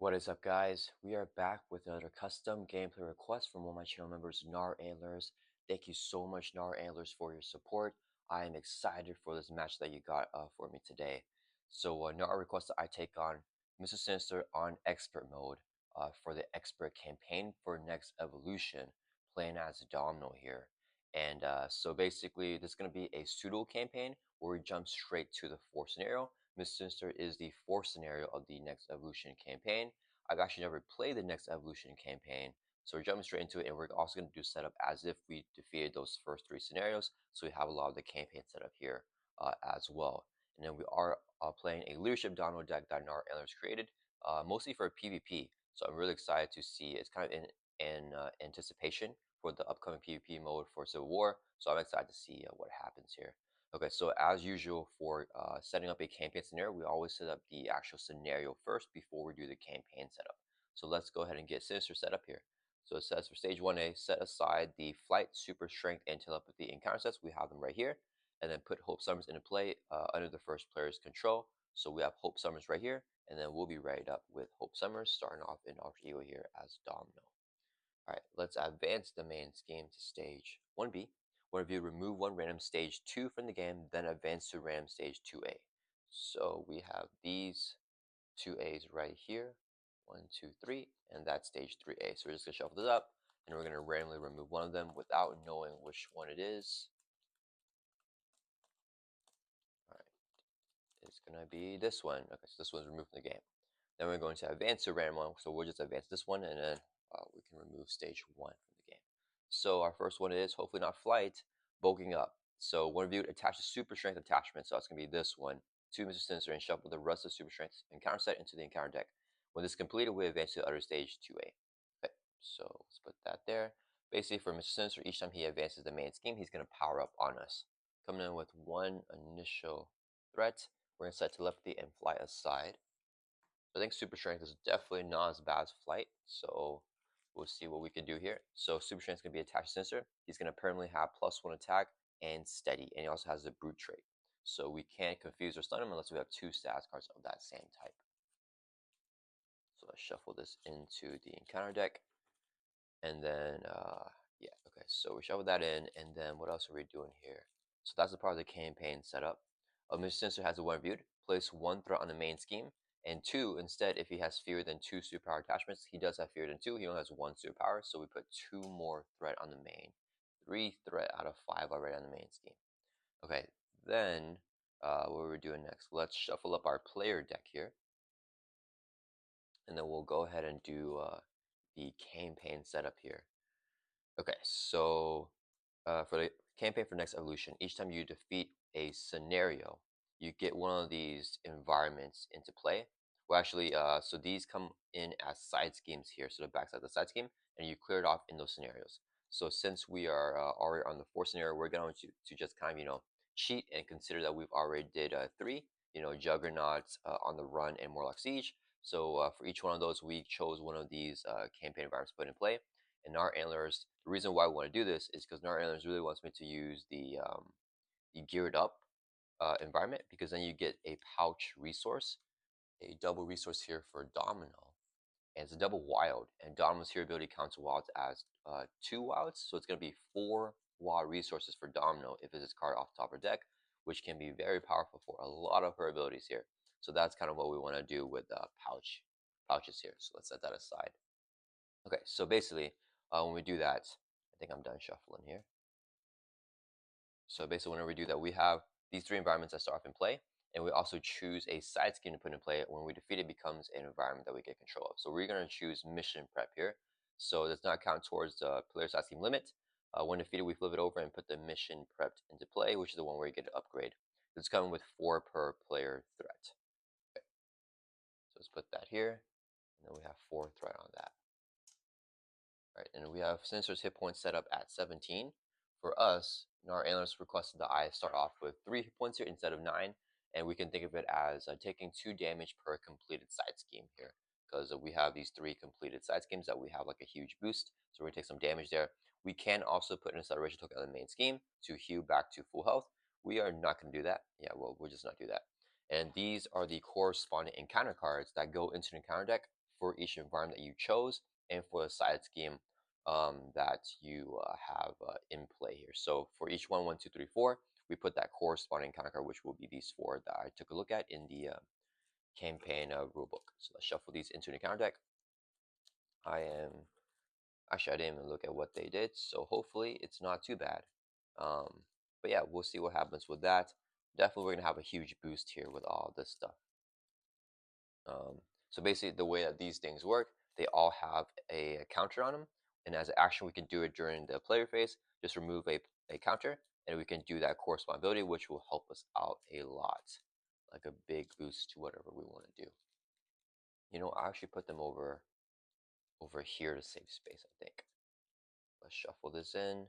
What is up, guys? We are back with another custom gameplay request from one of my channel members, Nar Antlers. Thank you so much, Nar Antlers, for your support. I am excited for this match that you got for me today. So, Nar requested I take on Mr. Sinister on Expert mode for the Expert campaign for NeXt Evolution, playing as Domino here. And so basically, this is going to be a pseudo campaign where we jump straight to the fourth scenario. Mr. Sinister is the fourth scenario of the NeXt Evolution campaign. I've actually never played the NeXt Evolution campaign, so we're jumping straight into it, and we're also going to do setup as if we defeated those first three scenarios, so we have a lot of the campaign setup here as well. And then we are playing a leadership Domino deck that Nar Antlers created, mostly for PvP. So I'm really excited to see. It's kind of in anticipation for the upcoming PvP mode for Civil War. So I'm excited to see what happens here. Okay, so as usual for setting up a campaign scenario, we always set up the actual scenario first before we do the campaign setup. So let's go ahead and get Sinister set up here. So it says for stage 1A, set aside the flight, super strength, and telepathy encounter sets. We have them right here. And then put Hope Summers into play under the first player's control. So we have Hope Summers right here, and then we'll be right up with Hope Summers, starting off in Alter Ego here as Domino. All right, let's advance the main scheme to stage 1B. One of you remove one random stage 2 from the game, then advance to random stage 2A. So we have these 2As right here, 1, 2, 3, and that's stage 3A. So we're just gonna shuffle this up, and we're gonna randomly remove one of them without knowing which one it is. All right, it's gonna be this one. Okay, so this one's removed from the game. Then we're going to advance to random one, so we'll just advance this one, and then we can remove stage 1 from the game. So our first one is, hopefully not flight, bulking up. So one of you attaches super strength attachment, so that's going to be this one, to Mr. Sinister, and shuffle the rest of super strength encounter set into the encounter deck. When this is completed, we advance to the other stage 2A. Okay, so let's put that there. Basically, for Mr. Sinister, each time he advances the main scheme, he's going to power up on us. Coming in with one initial threat, we're going to set telepathy and fly aside. I think super strength is definitely not as bad as flight, so we'll see what we can do here. So super strength is going to be attached to Sinister. He's going to permanently have +1 attack and steady, and he also has the brute trait. So we can't confuse or stun him unless we have 2 status cards of that same type. So let's shuffle this into the encounter deck. And then, yeah, okay, so we shuffle that in, and then what else are we doing here? So that's the part of the campaign setup. Mr. Sinister has a one viewed. Place 1 threat on the main scheme, and 2 instead. If he has fewer than 2 superpower attachments, he does have fewer than 2. He only has 1 superpower, so we put 2 more threat on the main. 3 threat out of 5 already on the main scheme. Okay, then what are we doing next? Let's shuffle up our player deck here, and then we'll go ahead and do the campaign setup here. Okay, so for the campaign for NeXt Evolution, each time you defeat a scenario, you get one of these environments into play. Well, actually, so these come in as side schemes here. So the backside of the side scheme, and you clear it off in those scenarios. So since we are already on the fourth scenario, we're going to just kind of, cheat and consider that we've already did 3, Juggernauts, On the Run, and Morlock Siege. So for each one of those, we chose one of these campaign environments put in play. And Nar Antlers, the reason why we want to do this is because Nar Antlers really wants me to use the geared up environment, because then you get a pouch resource, a double resource here for Domino, and it's a double wild, and Domino's hero ability counts wilds as 2 wilds, so it's going to be 4 wild resources for Domino if it's card off top of deck, which can be very powerful for a lot of her abilities here. So that's kind of what we want to do with pouches here. So let's set that aside. Okay, so basically, when we do that, I think I'm done shuffling here. So basically, whenever we do that, we have these 3 environments that start off in play, and we also choose a side scheme to put in play. When we defeat it, becomes an environment that we get control of. So we're going to choose mission prep here. So it does not count towards the player side scheme limit. When defeated, we flip it over and put the mission prepped into play, which is the one where you get to upgrade. It's coming with 4 per player threat. Okay. So let's put that here, and then we have 4 threat on that. Right, and we have Sinister's hit points set up at 17. For us, Nar Antlers requested that I start off with 3 hit points here instead of 9, and we can think of it as taking 2 damage per completed side scheme here, because we have these 3 completed side schemes that we have like a huge boost, so we're going to take some damage there. We can also put an acceleration token on the main scheme to heal back to full health. We are not going to do that. Yeah, well, we'll just not do that. And these are the corresponding encounter cards that go into the encounter deck for each environment that you chose and for the side scheme that you have in play here. So for each one, 1, 2, 3, 4, we put that corresponding counter card, which will be these 4 that I took a look at in the campaign rulebook. So let's shuffle these into the counter deck. Actually, I didn't even look at what they did, so hopefully it's not too bad. But yeah, we'll see what happens with that. Definitely, we're gonna have a huge boost here with all this stuff. So basically, the way that these things work, they all have a counter on them, and as an action, we can do it during the player phase. Just remove a counter, and we can do that corresponding ability, which will help us out a lot, like a big boost to whatever we want to do. You know, I actually put them over here to save space, I think. Let's shuffle this in.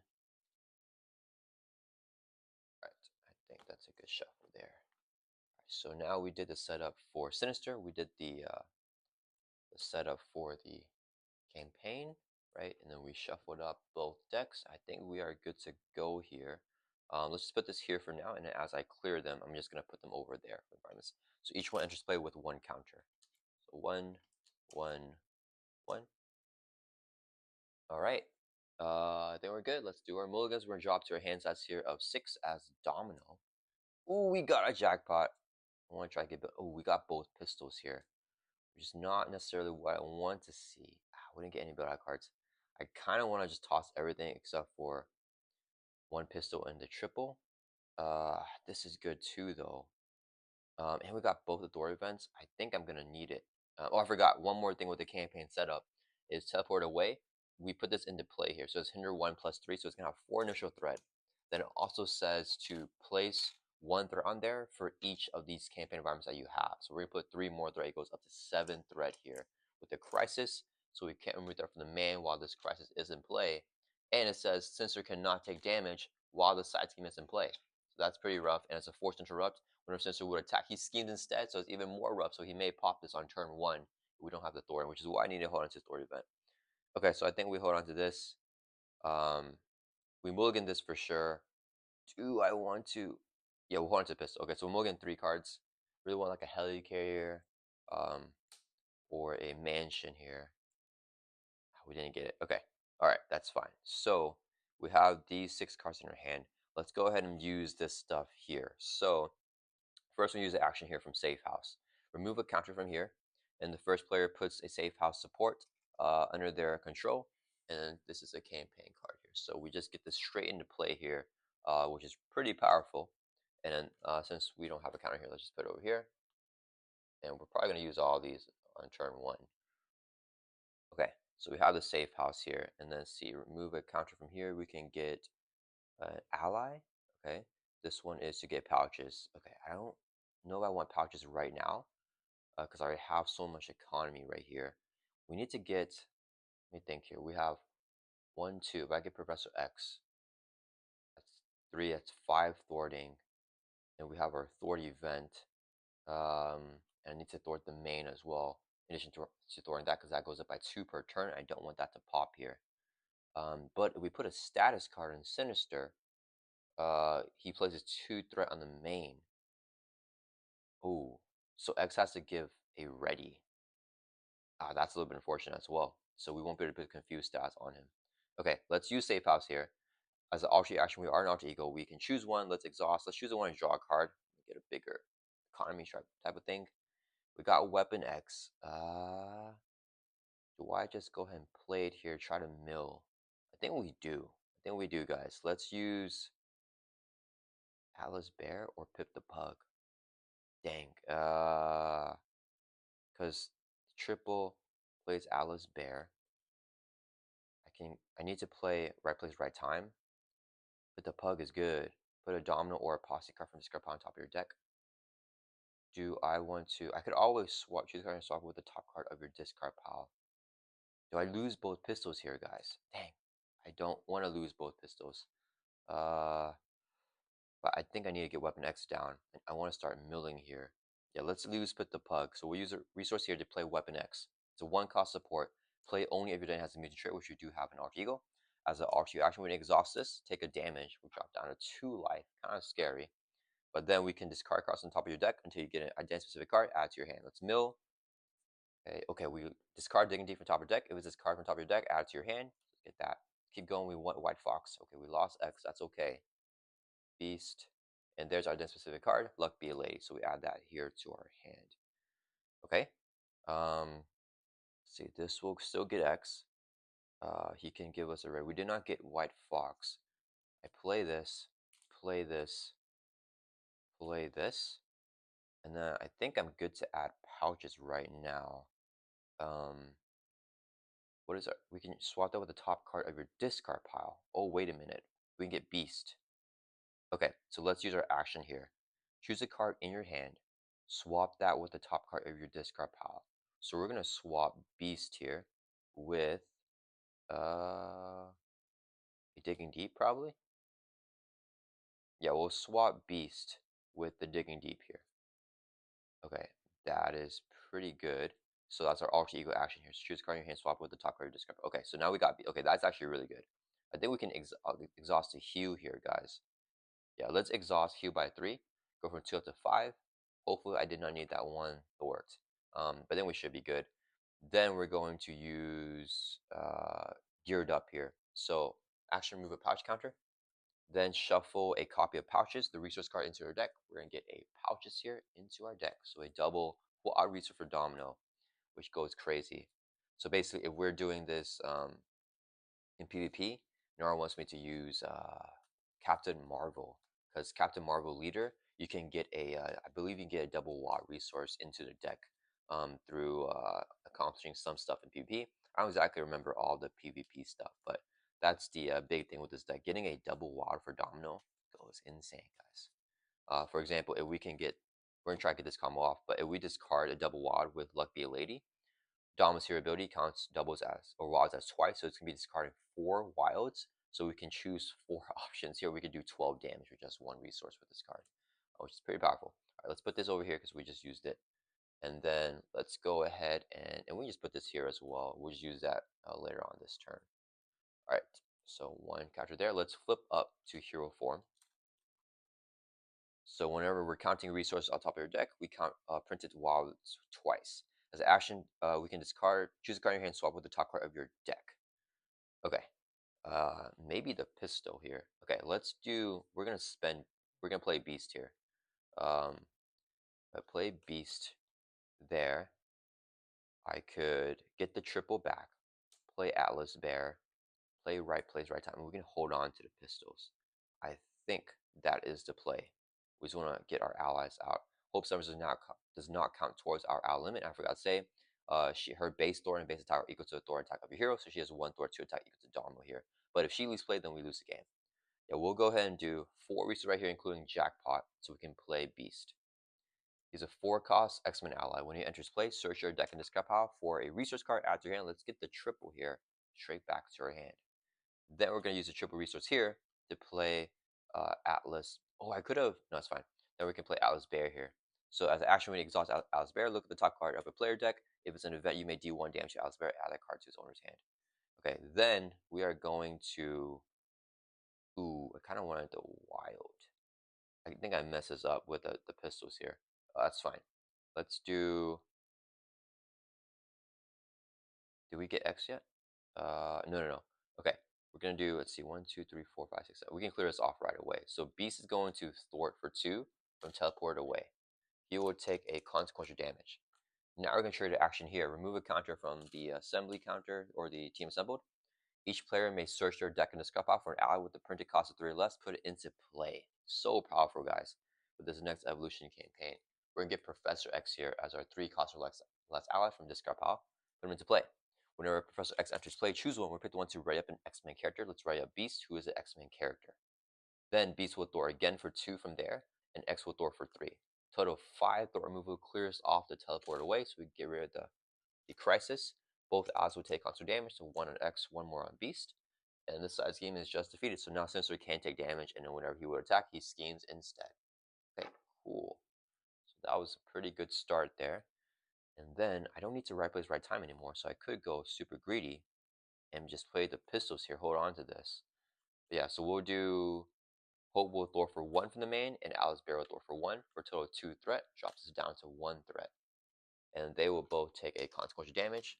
Right, I think that's a good shuffle there. Right, so now we did the setup for Sinister. We did the setup for the campaign, right? And then we shuffled up both decks. I think we are good to go here. Let's just put this here for now, and as I clear them, I'm just gonna put them over there for environments. So each one enters play with 1 counter. So 1, 1, 1. All right. I think we're good. Let's do our mulligans. We're gonna drop to our hand size here of 6 as Domino. Ooh, we got a jackpot. I want to try to get. Oh, we got both pistols here, which is not necessarily what I want to see. We didn't get any build-out cards. I kind of want to just toss everything except for 1 pistol and the triple. This is good too, though. And we got both authority events. I think I'm gonna need it. Oh, I forgot one more thing with the campaign setup is teleport away. We put this into play here, so it's hinder 1 plus 3, so it's gonna have 4 initial threat. Then it also says to place 1 threat on there for each of these campaign environments that you have. So we're gonna put 3 more threat. It goes up to 7 threat here with the crisis. So we can't remove threat from the main while this crisis is in play. And it says Sinister cannot take damage while the side scheme is in play. So that's pretty rough, and it's a forced interrupt. Whenever Sinister would attack, he schemes instead, so it's even more rough. So he may pop this on turn 1. We don't have the Thorn, which is why I need to hold on to Thorn event. Okay, so I think we hold on to this. We mulligan this for sure. Do I want to? Yeah, we'll hold on to pistol. Okay, so we'll mulligan 3 cards. Really want like a helicarrier, or a mansion here. We didn't get it. Okay, all right, that's fine. So we have these 6 cards in our hand. Let's go ahead and use this stuff here. So first, we use the action here from Safe House. Remove a counter from here, and the first player puts a Safe House support under their control, and this is a campaign card here. So we just get this straight into play here, which is pretty powerful. And then since we don't have a counter here, let's just put it over here, and we're probably going to use all these on turn 1. Okay, so we have the Safe House here, and then see, remove a counter from here, we can get an ally. Okay, this one is to get pouches. Okay, I don't know if I want pouches right now because I already have so much economy right here. We need to get, let me think here. We have 1, 2. If I get Professor X, that's 3. That's 5 thwarting, and we have our thwart event. And I need to thwart the main as well. In addition to thwarting that, because that goes up by 2 per turn. I don't want that to pop here. But if we put a status card in Sinister, he places 2 threat on the main. Ooh, so X has to give a ready. That's a little bit unfortunate as well. So we won't be able to put confused stats on him. Okay, let's use Safe House here. As an alternate action, we are an alter ego. We can choose one. Let's exhaust. Let's choose the one and draw a card. Get a bigger economy type of thing. We got Weapon X. Do I just go ahead and play it here? Try to mill. I think we do. I think we do, guys. Let's use Alice Bear or Pip the Pug. Dang. Because triple plays Alice Bear. I need to play right place, right time. But the Pug is good. Put a Domino or a Posse card from discard pile on top of your deck. Do I want to? I could always choose a card and swap with the top card of your discard pile. Do I lose both pistols here, guys? Dang. I don't want to lose both pistols. But I think I need to get Weapon X down. And I want to start milling here. Yeah, let's lose Pit the Pug. So we'll use a resource here to play Weapon X. It's a 1-cost support. Play only if your deck has a mutant trait, which you do have an alter ego. As an alter ego action, when you exhaust this, take a damage. We drop down to 2 life. Kind of scary. But then we can discard cards on top of your deck until you get an identity specific card, add to your hand. Let's mill. Okay, we discard Dignity from top of your deck. If it's discard from top of your deck, add it to your hand. Get that. Keep going. We want White Fox. Okay, we lost X. That's okay. Beast. And there's our den specific card. Luck be a lady. So we add that here to our hand. Okay. See, this will still get X. He can give us a red. We did not get White Fox. I play this, play this, play this. And then I think I'm good to add pouches right now. What is it? We can swap that with the top card of your discard pile. Oh, wait a minute. We can get Beast. Okay, so let's use our action here. Choose a card in your hand. Swap that with the top card of your discard pile. So we're gonna swap Beast here with Digging Deep probably. Yeah, we'll swap Beast with the Digging Deep here. Okay, that is pretty good. So that's our alter ego action here. So choose a card in your hand, swap with the top card of your discard. Okay, so now we got okay. That's actually really good. I think we can exhaust a hue here, guys. Yeah, let's exhaust hue by 3. Go from 2 up to 5. Hopefully, I did not need that one. It worked. But then we should be good. Then we're going to use geared up here. So action remove a pouch counter. Then shuffle a copy of pouches, the resource card, into our deck. We're going to get a pouches here into our deck. So a double full out resource for Domino, which goes crazy. So basically, if we're doing this in PvP, Nara wants me to use Captain Marvel, because Captain Marvel leader, you can get a, I believe you can get a double watt resource into the deck through accomplishing some stuff in PvP. I don't exactly remember all the PvP stuff, but that's the big thing with this deck. Getting a double watt for Domino goes insane, guys. For example, if we can get, we're gonna try to get this combo off, but if we discard a double wad with Luck Be a Lady, Dom's hero ability counts doubles as or wilds as twice, so it's gonna be discarding 4 wilds. So we can choose 4 options here. We could do 12 damage with just 1 resource with this card, which is pretty powerful. All right, let's put this over here because we just used it, and then let's go ahead and we just put this here as well. We'll just use that later on this turn. All right, so 1 counter there. Let's flip up to hero form. So whenever we're counting resources on top of your deck, we count printed wilds twice. As an action, we can discard, choose a card in your hand, swap with the top card of your deck. Okay, maybe the pistol here. Okay, let's do, we're gonna play Beast here. I play Beast there. I could get the triple back, play Atlas Bear, play right place, right time, and we can hold on to the pistols. I think that is the play. We just want to get our allies out. Hope Summers does not count towards our ally limit. I forgot to say, her base Thor and base attack are equal to the Thor attack of your hero, so she has 1 Thor 2 attack equal to Domino here. But if she leaves play, then we lose the game. Yeah, we'll go ahead and do 4 resources right here, including Jackpot, so we can play Beast. He's a 4-cost X-Men ally. When he enters play, search your deck and discard pile for a resource card, add to your hand. Let's get the triple here, straight back to our hand. Then we're going to use the triple resource here to play Atlas. Oh, I could have. No, it's fine. Then we can play Atlas Bear here. So as an action, when you exhaust Atlas Bear, look at the top card of a player deck. If it's an event, you may do 1 damage to Atlas Bear. Add that card to his owner's hand. Okay, then we are going to. Ooh, I kind of wanted the wild. I think I messed this up with the pistols here. That's fine. Let's do. Did we get X yet? No. Okay, we're gonna do. Let's see, 1, 2, 3, 4, 5, 6, 7. We can clear this off right away. So Beast is going to thwart for 2 from teleport away. He will take a consequential damage. Now we're gonna trigger the action here. Remove a counter from the assembly counter or the team assembled. Each player may search their deck and discard pile for an ally with the printed cost of 3 or less. Put it into play. So powerful, guys. With this next evolution campaign, we're gonna get Professor X here as our 3 cost or less ally from discard pile. Put him into play. Whenever Professor X enters play, choose one. We'll pick the one to write up an X-Men character. Let's write up Beast, who is an X-Men character. Then Beast will Thor again for 2 from there, and X will Thor for 3. Total of 5 Thor removal clears off the teleport away, so we get rid of the crisis. Both allies will take constant damage, so 1 on X, 1 more on Beast. And this side's game is just defeated, so now Sinister can take damage, and then whenever he would attack, he schemes instead. Okay, cool. So that was a pretty good start there. And then I don't need to right place, right time anymore, so I could go super greedy and just play the pistols here, hold on to this. But yeah, so we'll do Hope will Thor for 1 from the main, and Alice Bear will Thor for 1, for a total of 2 threat, drops us down to 1 threat. and they will both take a consequential damage.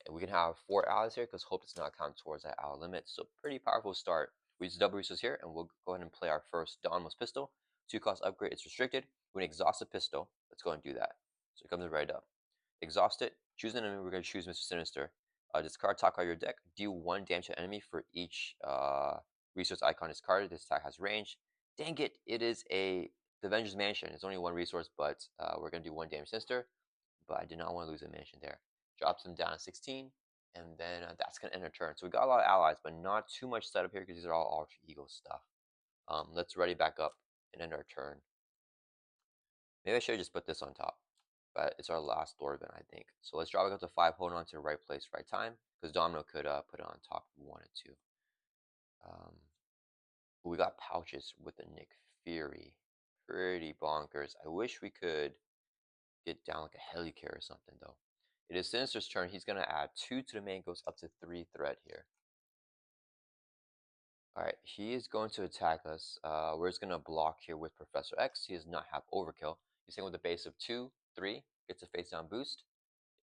And we can have 4 allies here because hope does not count towards that ally limit. So pretty powerful start. We use double resources here, and we'll go ahead and play our first Domino's pistol. 2 cost upgrade, it's restricted. We can exhaust the pistol. Let's go and do that. So it comes right up. Exhaust it. Choose an enemy. We're going to choose Mr. Sinister. Discard top card of your deck. Deal 1 damage to enemy for each resource icon discarded. This attack has range. Dang it! It is the Avengers Mansion. It's only 1 resource, but we're going to do 1 damage to Sinister. But I did not want to lose a mansion there. Drops them down to 16, and then that's going to end our turn. So we got a lot of allies, but not too much setup here because these are all Alter Ego stuff. Let's ready back up and end our turn. Maybe I should have just put this on top, but it's our last door event, I think. So let's drop it up to 5, hold on to the right place, right time, because Domino could put it on top if we wanted to. We got pouches with the Nick Fury. Pretty bonkers. I wish we could get down like a Helicarrier or something, though. It is Sinister's turn. He's going to add 2 to the main, goes up to 3 threat here. Alright, he is going to attack us. We're just going to block here with Professor X. He does not have overkill. He's saying with a base of 2, 3, gets a face down boost.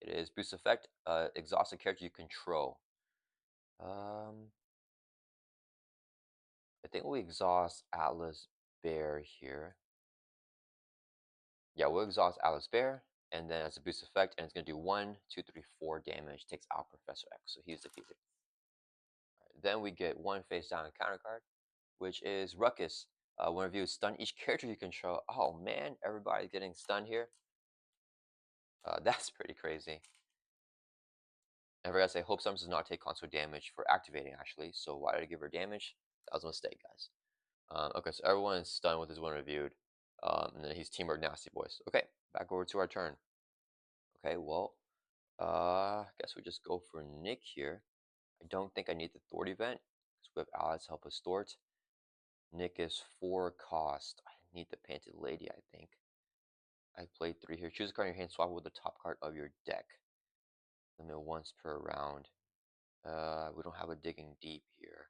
It is boost effect, exhaust a character you control. I think we exhaust Atlas Bear here. Yeah, we'll exhaust Atlas Bear, and then as a boost effect, and it's going to do 1, 2, 3, 4 damage, takes out Professor X, so he's defeated. Then we get 1 face down counter card, which is Ruckus. Whenever you stun each character you control. Oh man, everybody's getting stunned here. That's pretty crazy. I forgot to say, Hope Summons does not take console damage for activating, actually. So why did I give her damage? That was a mistake, guys. Okay, so everyone is stunned with his one reviewed. And then he's Teamwork Nasty Boys. Okay, back over to our turn. Okay, well, I guess we just go for Nick here. I don't think I need the Thwart event, because we have allies to help us thwart. Nick is 4 cost. I need the Painted Lady, I think. I played 3 here. Choose a card in your hand, swap it with the top card of your deck. Limit once per round. We don't have a digging deep here.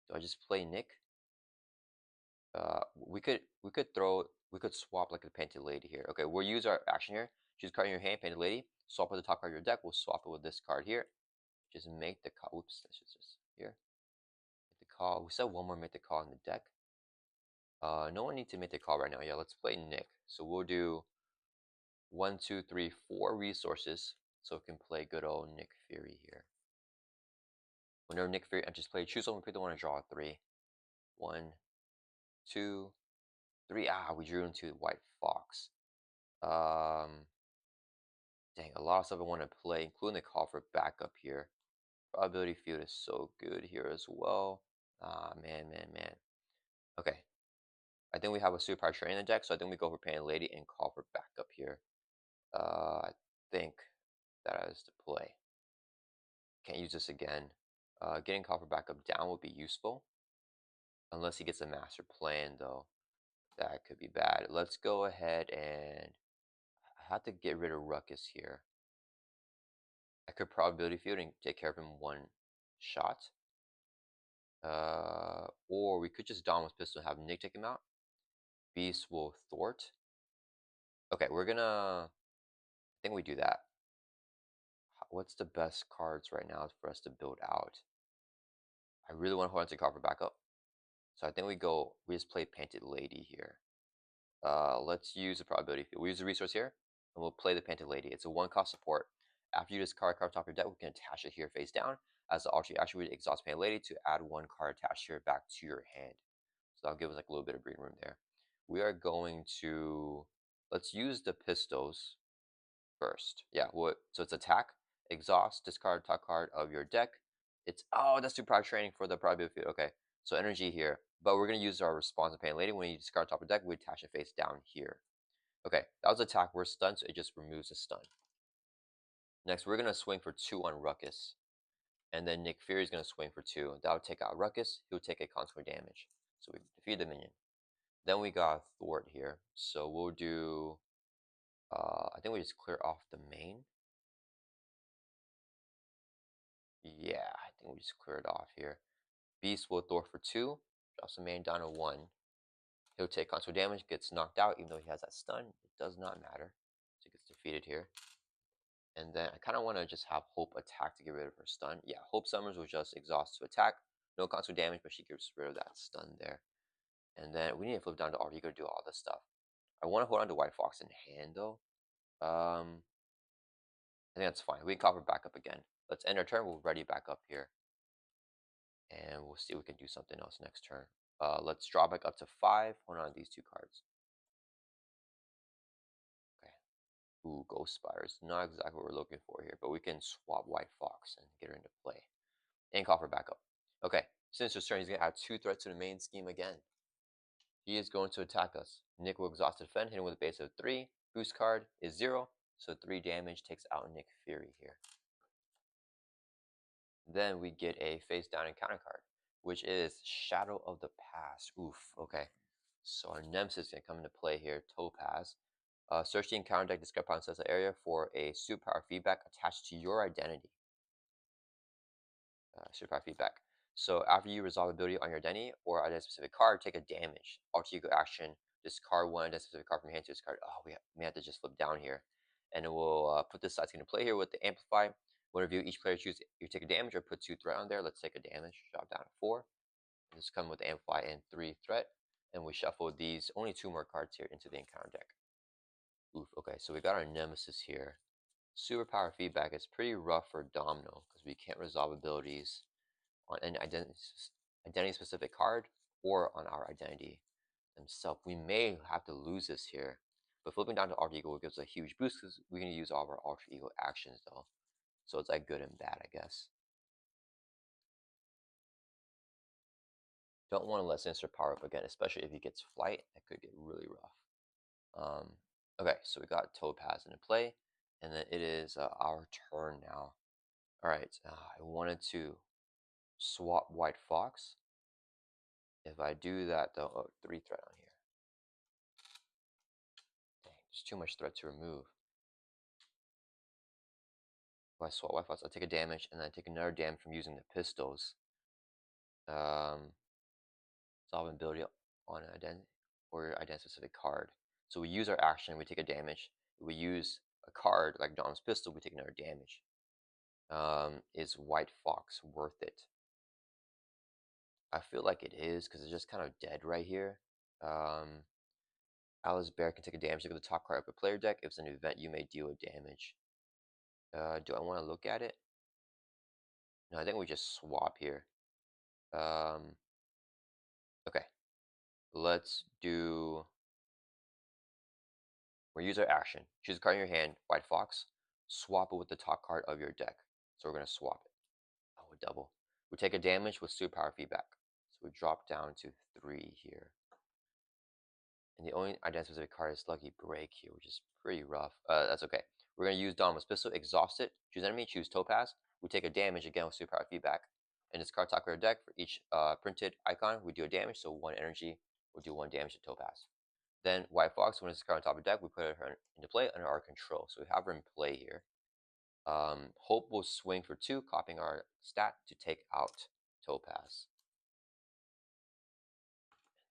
Do I just play Nick? We could swap like a Painted Lady here. Okay, we'll use our action here. Choose a card in your hand, Painted Lady. Swap with the top card of your deck. We'll swap it with this card here. Just make the call. Oops, this is just here. Make the call. We said one more make the call in the deck. No one needs to make the call right now. Yeah, let's play Nick. So we'll do 1, 2, 3, 4 resources, so we can play good old Nick Fury here. Whenever Nick Fury enters play, choose someone, pick the one to draw 3. 1, 2, 3. Ah, we drew into White Fox. Dang, a lot of stuff I want to play, including the call for backup here. Probability field is so good here as well. Ah, man. Okay, I think we have a super train in the deck, so I think we go for Painted Lady and call for backup here. I think that is the play. Can't use this again. Getting copper backup down would be useful. Unless he gets a master plan, though. That could be bad. Let's go ahead and... I have to get rid of Ruckus here. I could probability field and take care of him 1 shot. Or we could just Domino's Pistol and have Nick take him out. Beast will thwart. Okay, we're gonna... I think we do that. What's the best cards right now for us to build out? I really want to hold on to copper backup. So I think we just play Painted Lady here. Let's use the probability field. We use the resource here, and we'll play the Painted Lady. It's a 1 cost support. After you discard a card top of your deck, we can attach it here face down. As the alternate action, we exhaust Painted Lady to add 1 card attached here back to your hand. So that'll give us like a little bit of breathing room there. We are going to... Let's use the pistols first. Yeah, so it's attack, exhaust, discard top card of your deck. It's... Oh, that's too pride training for the probability field. Okay, so energy here. But we're going to use our response of Painted Lady. When you discard top of deck, we attach it face down here. Okay, that was attack. We're stunned, so it just removes the stun. Next, we're going to swing for 2 on Ruckus. And then Nick Fury is going to swing for 2. That'll take out Ruckus. He'll take a consequent damage. So we defeat the minion. Then we got Thwart here. So we'll do... I think we just clear off the main. Yeah, I think we just clear it off here. Beast will thwart for 2. Drops the main down to 1. He'll take console damage, gets knocked out, even though he has that stun. It does not matter. So he gets defeated here. And then I kind of want to just have Hope attack to get rid of her stun. Yeah, Hope summers will just exhaust to attack. No constant damage, but she gets rid of that stun there. And then we need to flip down to Artigo to do all this stuff. I want to hold on to White Fox in hand though. I think that's fine. We can copper back up again. Let's end our turn. We'll ready back up here. And we'll see if we can do something else next turn. Let's draw back up to 5. Hold on to these 2 cards. Okay. Ooh, Ghost Spires. Not exactly what we're looking for here, but we can swap White Fox and get her into play. And copper back up. Okay. Sinister's turn. He's going to add 2 threats to the main scheme again. He is going to attack us. Nick will exhaust defend, hitting with a base of 3. Boost card is 0, so 3 damage takes out Nick Fury here. Then we get a face down encounter card, which is Shadow of the Past. Oof, okay. So our nemesis is going to come into play here, Topaz. Search the encounter deck, discard upon the area for a superpower feedback attached to your identity. Superpower feedback. So after you resolve ability on your identity or identity specific card, take a damage. Alter ego action, discard 1 identity specific card from your hand to discard. Oh, we have to just flip down here. And it will put this side into play here with the amplify. When review, each player choose you take a damage or put 2 threat on there. Let's take a damage, drop down to 4. This come with the amplify and 3 threat. And we shuffle these only 2 more cards here into the encounter deck. Oof, okay, so we got our nemesis here. Superpower feedback is pretty rough for Domino because we can't resolve abilities on an identity specific card or on our identity themselves. We may have to lose this here, but flipping down to alter ego gives a huge boost because we can use all of our alter ego actions though. So it's like good and bad, I guess. Don't want to let Sinister power up again, especially if he gets flight. That could get really rough. Okay, so we got Topaz into play, and then it is our turn now. All right, I wanted to swap White Fox. If I do that, though, oh, 3 threat on here. Dang, there's too much threat to remove. If I swap White Fox, I'll take a damage, and then I take another damage from using the pistols. Solving ability on an identity or identity specific card. So we use our action, we take a damage. If we use a card like Dom's pistol, we take another damage. Is White Fox worth it? I feel like it is because it's just kind of dead right here. Alice Bear can take a damage. Look at the top card of a player deck. If it's an event, you may deal a damage. Do I want to look at it? No, I think we just swap here. Okay. Let's do... We'll use our action. Choose a card in your hand, White Fox. Swap it with the top card of your deck. So we're going to swap it. Oh, we double. We take a damage with superpower feedback. So we drop down to 3 here. And the only identity specific card is Lucky Break here, which is pretty rough. That's okay. We're going to use Domino's Pistol, exhaust it, choose enemy, choose Topaz. We take a damage again with superpower feedback. And discard top card of deck for each printed icon. We do a damage, so 1 energy. We'll do 1 damage to Topaz. Then White Fox, when it's discarded on top of deck, we put her into play under our control. So we have her in play here. Hope will swing for 2, copying our stat to take out Topaz.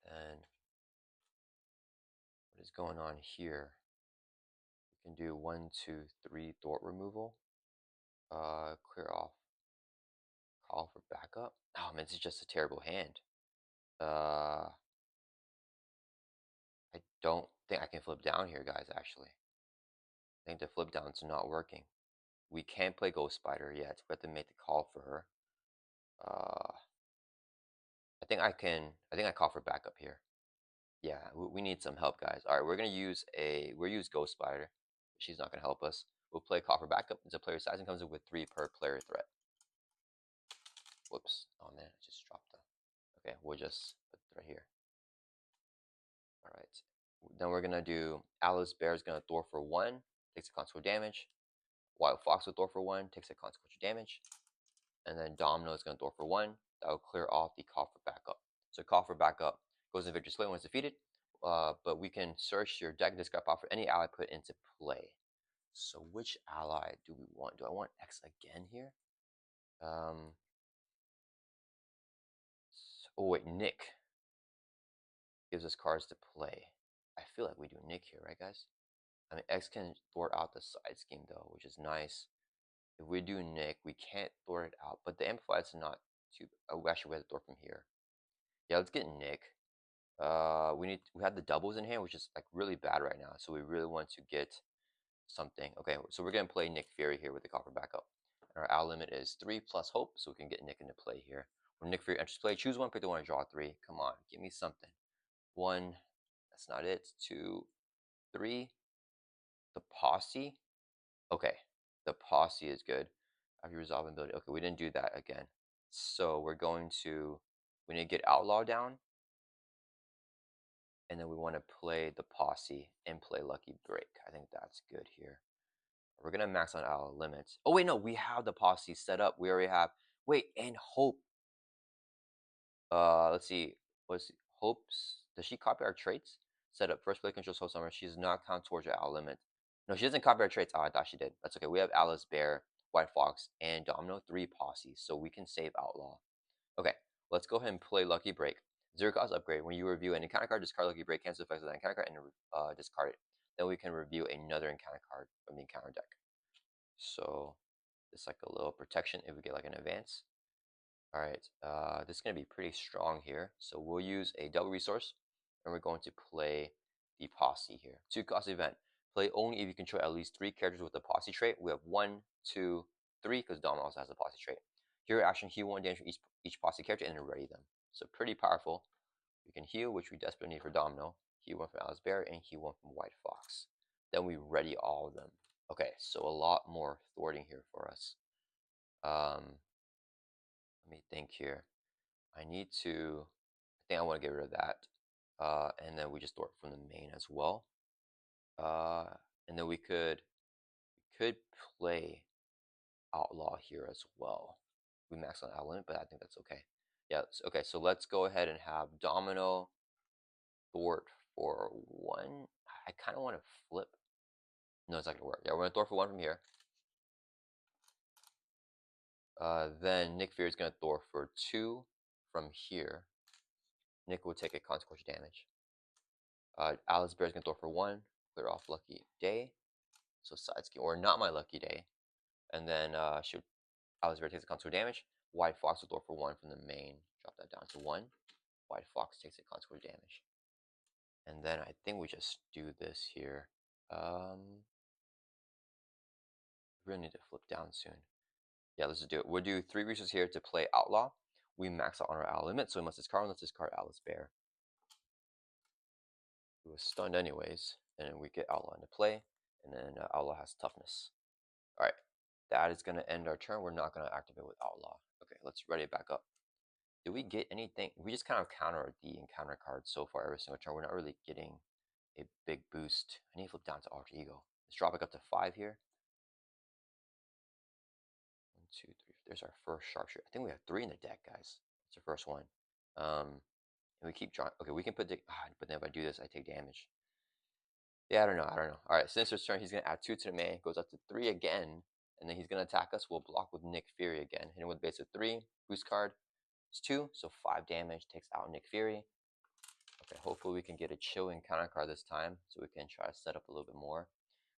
And what is going on here? We can do 1, 2, 3 thwart removal. Clear off. Call for backup. Oh man, this is just a terrible hand. I don't think I can flip down here, guys, actually. I think the flip down's not working. We can't play Ghost Spider yet. We have to make the call for her. I think I call for backup here. Yeah, we need some help, guys. All right, we'll use Ghost Spider. She's not gonna help us. We'll play call for backup. It's a player size and comes in with 3 per player threat. Whoops. Oh man, I just dropped them. Okay, we'll just put it right here. All right. Then we're gonna do Alice Bear is gonna thwart for 1, takes a consequential damage. White Fox will thwart for 1, takes a consequential damage. And then Domino is gonna thwart for 1. That will clear off the call for backup. So call for backup goes in victory slate when it's defeated. But we can search your deck, discard pop for any ally put into play. So which ally do we want? Do I want X again here? Oh wait, Nick gives us cards to play. I feel like we do Nick here, right, guys? I mean, X can thwart out the side scheme though, which is nice. If we do Nick, we can't thwart it out, but the Amplify is not too. Oh, actually, we have to thwart from here. Yeah, let's get Nick. We have the doubles in hand, which is like really bad right now. So we really want to get something. Okay, so we're gonna play Nick Fury here with the copper backup. And our out limit is 3 plus hope, so we can get Nick into play here. When Nick Fury enters play, choose one, pick the one, and draw 3. Come on, give me something. 1, that's not it. 2, 3. The posse. Okay, the posse is good. After resolving ability. Okay, we didn't do that again. So we need to get outlaw down, and then we want to play the posse and play lucky break. I think that's good here. We're gonna max on our limits. Oh wait, no, we have the posse set up. We already have. Wait, and Hope. Let's see. What's Hope's? Does she copy our traits? Set up first play controls Hope Summer. She does not count towards your out limit. No, she doesn't copy our traits. Oh, I thought she did. That's okay. We have Alice Bear, White Fox, and Domino. 3 posses, so we can save Outlaw. Okay, let's go ahead and play Lucky Break. Zero cost upgrade. When you review an encounter card, discard Lucky Break, cancel effects of that encounter card, and discard it. Then we can review another encounter card from the encounter deck. So it's like a little protection if we get like an advance. All right, this is going to be pretty strong here. So we'll use a double resource, and we're going to play the posse here. 2 cost event. Play only if you control at least 3 characters with the posse trait. We have 1, 2, 3 because Dom also has a posse trait. Hero action, heal 1 damage for each posse character and then ready them. So pretty powerful. We can heal, which we desperately need for Domino. Heal 1 from Alice Bear and heal 1 from White Fox. Then we ready all of them. Okay, so a lot more thwarting here for us. Let me think here. I think I want to get rid of that. And then we just thwart from the main as well. And then we could play Outlaw here as well. We max on out limit, but I think that's okay. Yeah, okay, so let's go ahead and have Domino thwart for 1. I kind of want to flip. No, it's not going to work. Yeah, we're going to thwart for 1 from here. Then Nick Fury is going to thwart for 2 from here. Nick will take a consequence damage. Alice Bear is going to thwart for 1. Clear off Lucky Day. So side scheme, or not my Lucky Day. And then Alice Bear takes a consequence damage. White Fox will thwart for 1 from the main. Drop that down to 1. White Fox takes a consequence damage. And then I think we just do this here. We really need to flip down soon. Yeah, let's just do it. We'll do 3 resources here to play Outlaw. We max out on our out limit, so we must discard. Let's discard Alice Bear. He was stunned anyways, and then we get Outlaw into play, and then Outlaw has toughness. All right, that is going to end our turn. We're not going to activate with Outlaw. Okay, let's ready it back up. Did we get anything? We just kind of counter the encounter card so far every single turn. We're not really getting a big boost. I need to flip down to Alter Ego. Let's drop it up to 5 here. 1, 2, 3. There's our first sharpshooter. I think we have 3 in the deck, guys. That's the first one. And we keep drawing. Okay, we can put the. But then if I do this, I take damage. Yeah, I don't know. All right, Sinister's turn. He's gonna add 2 to the man. Goes up to 3 again, and then he's gonna attack us. We'll block with Nick Fury again. Hit him with a base of 3. Boost card. It's 2, so 5 damage. Takes out Nick Fury. Okay, hopefully we can get a chill encounter card this time, so we can try to set up a little bit more.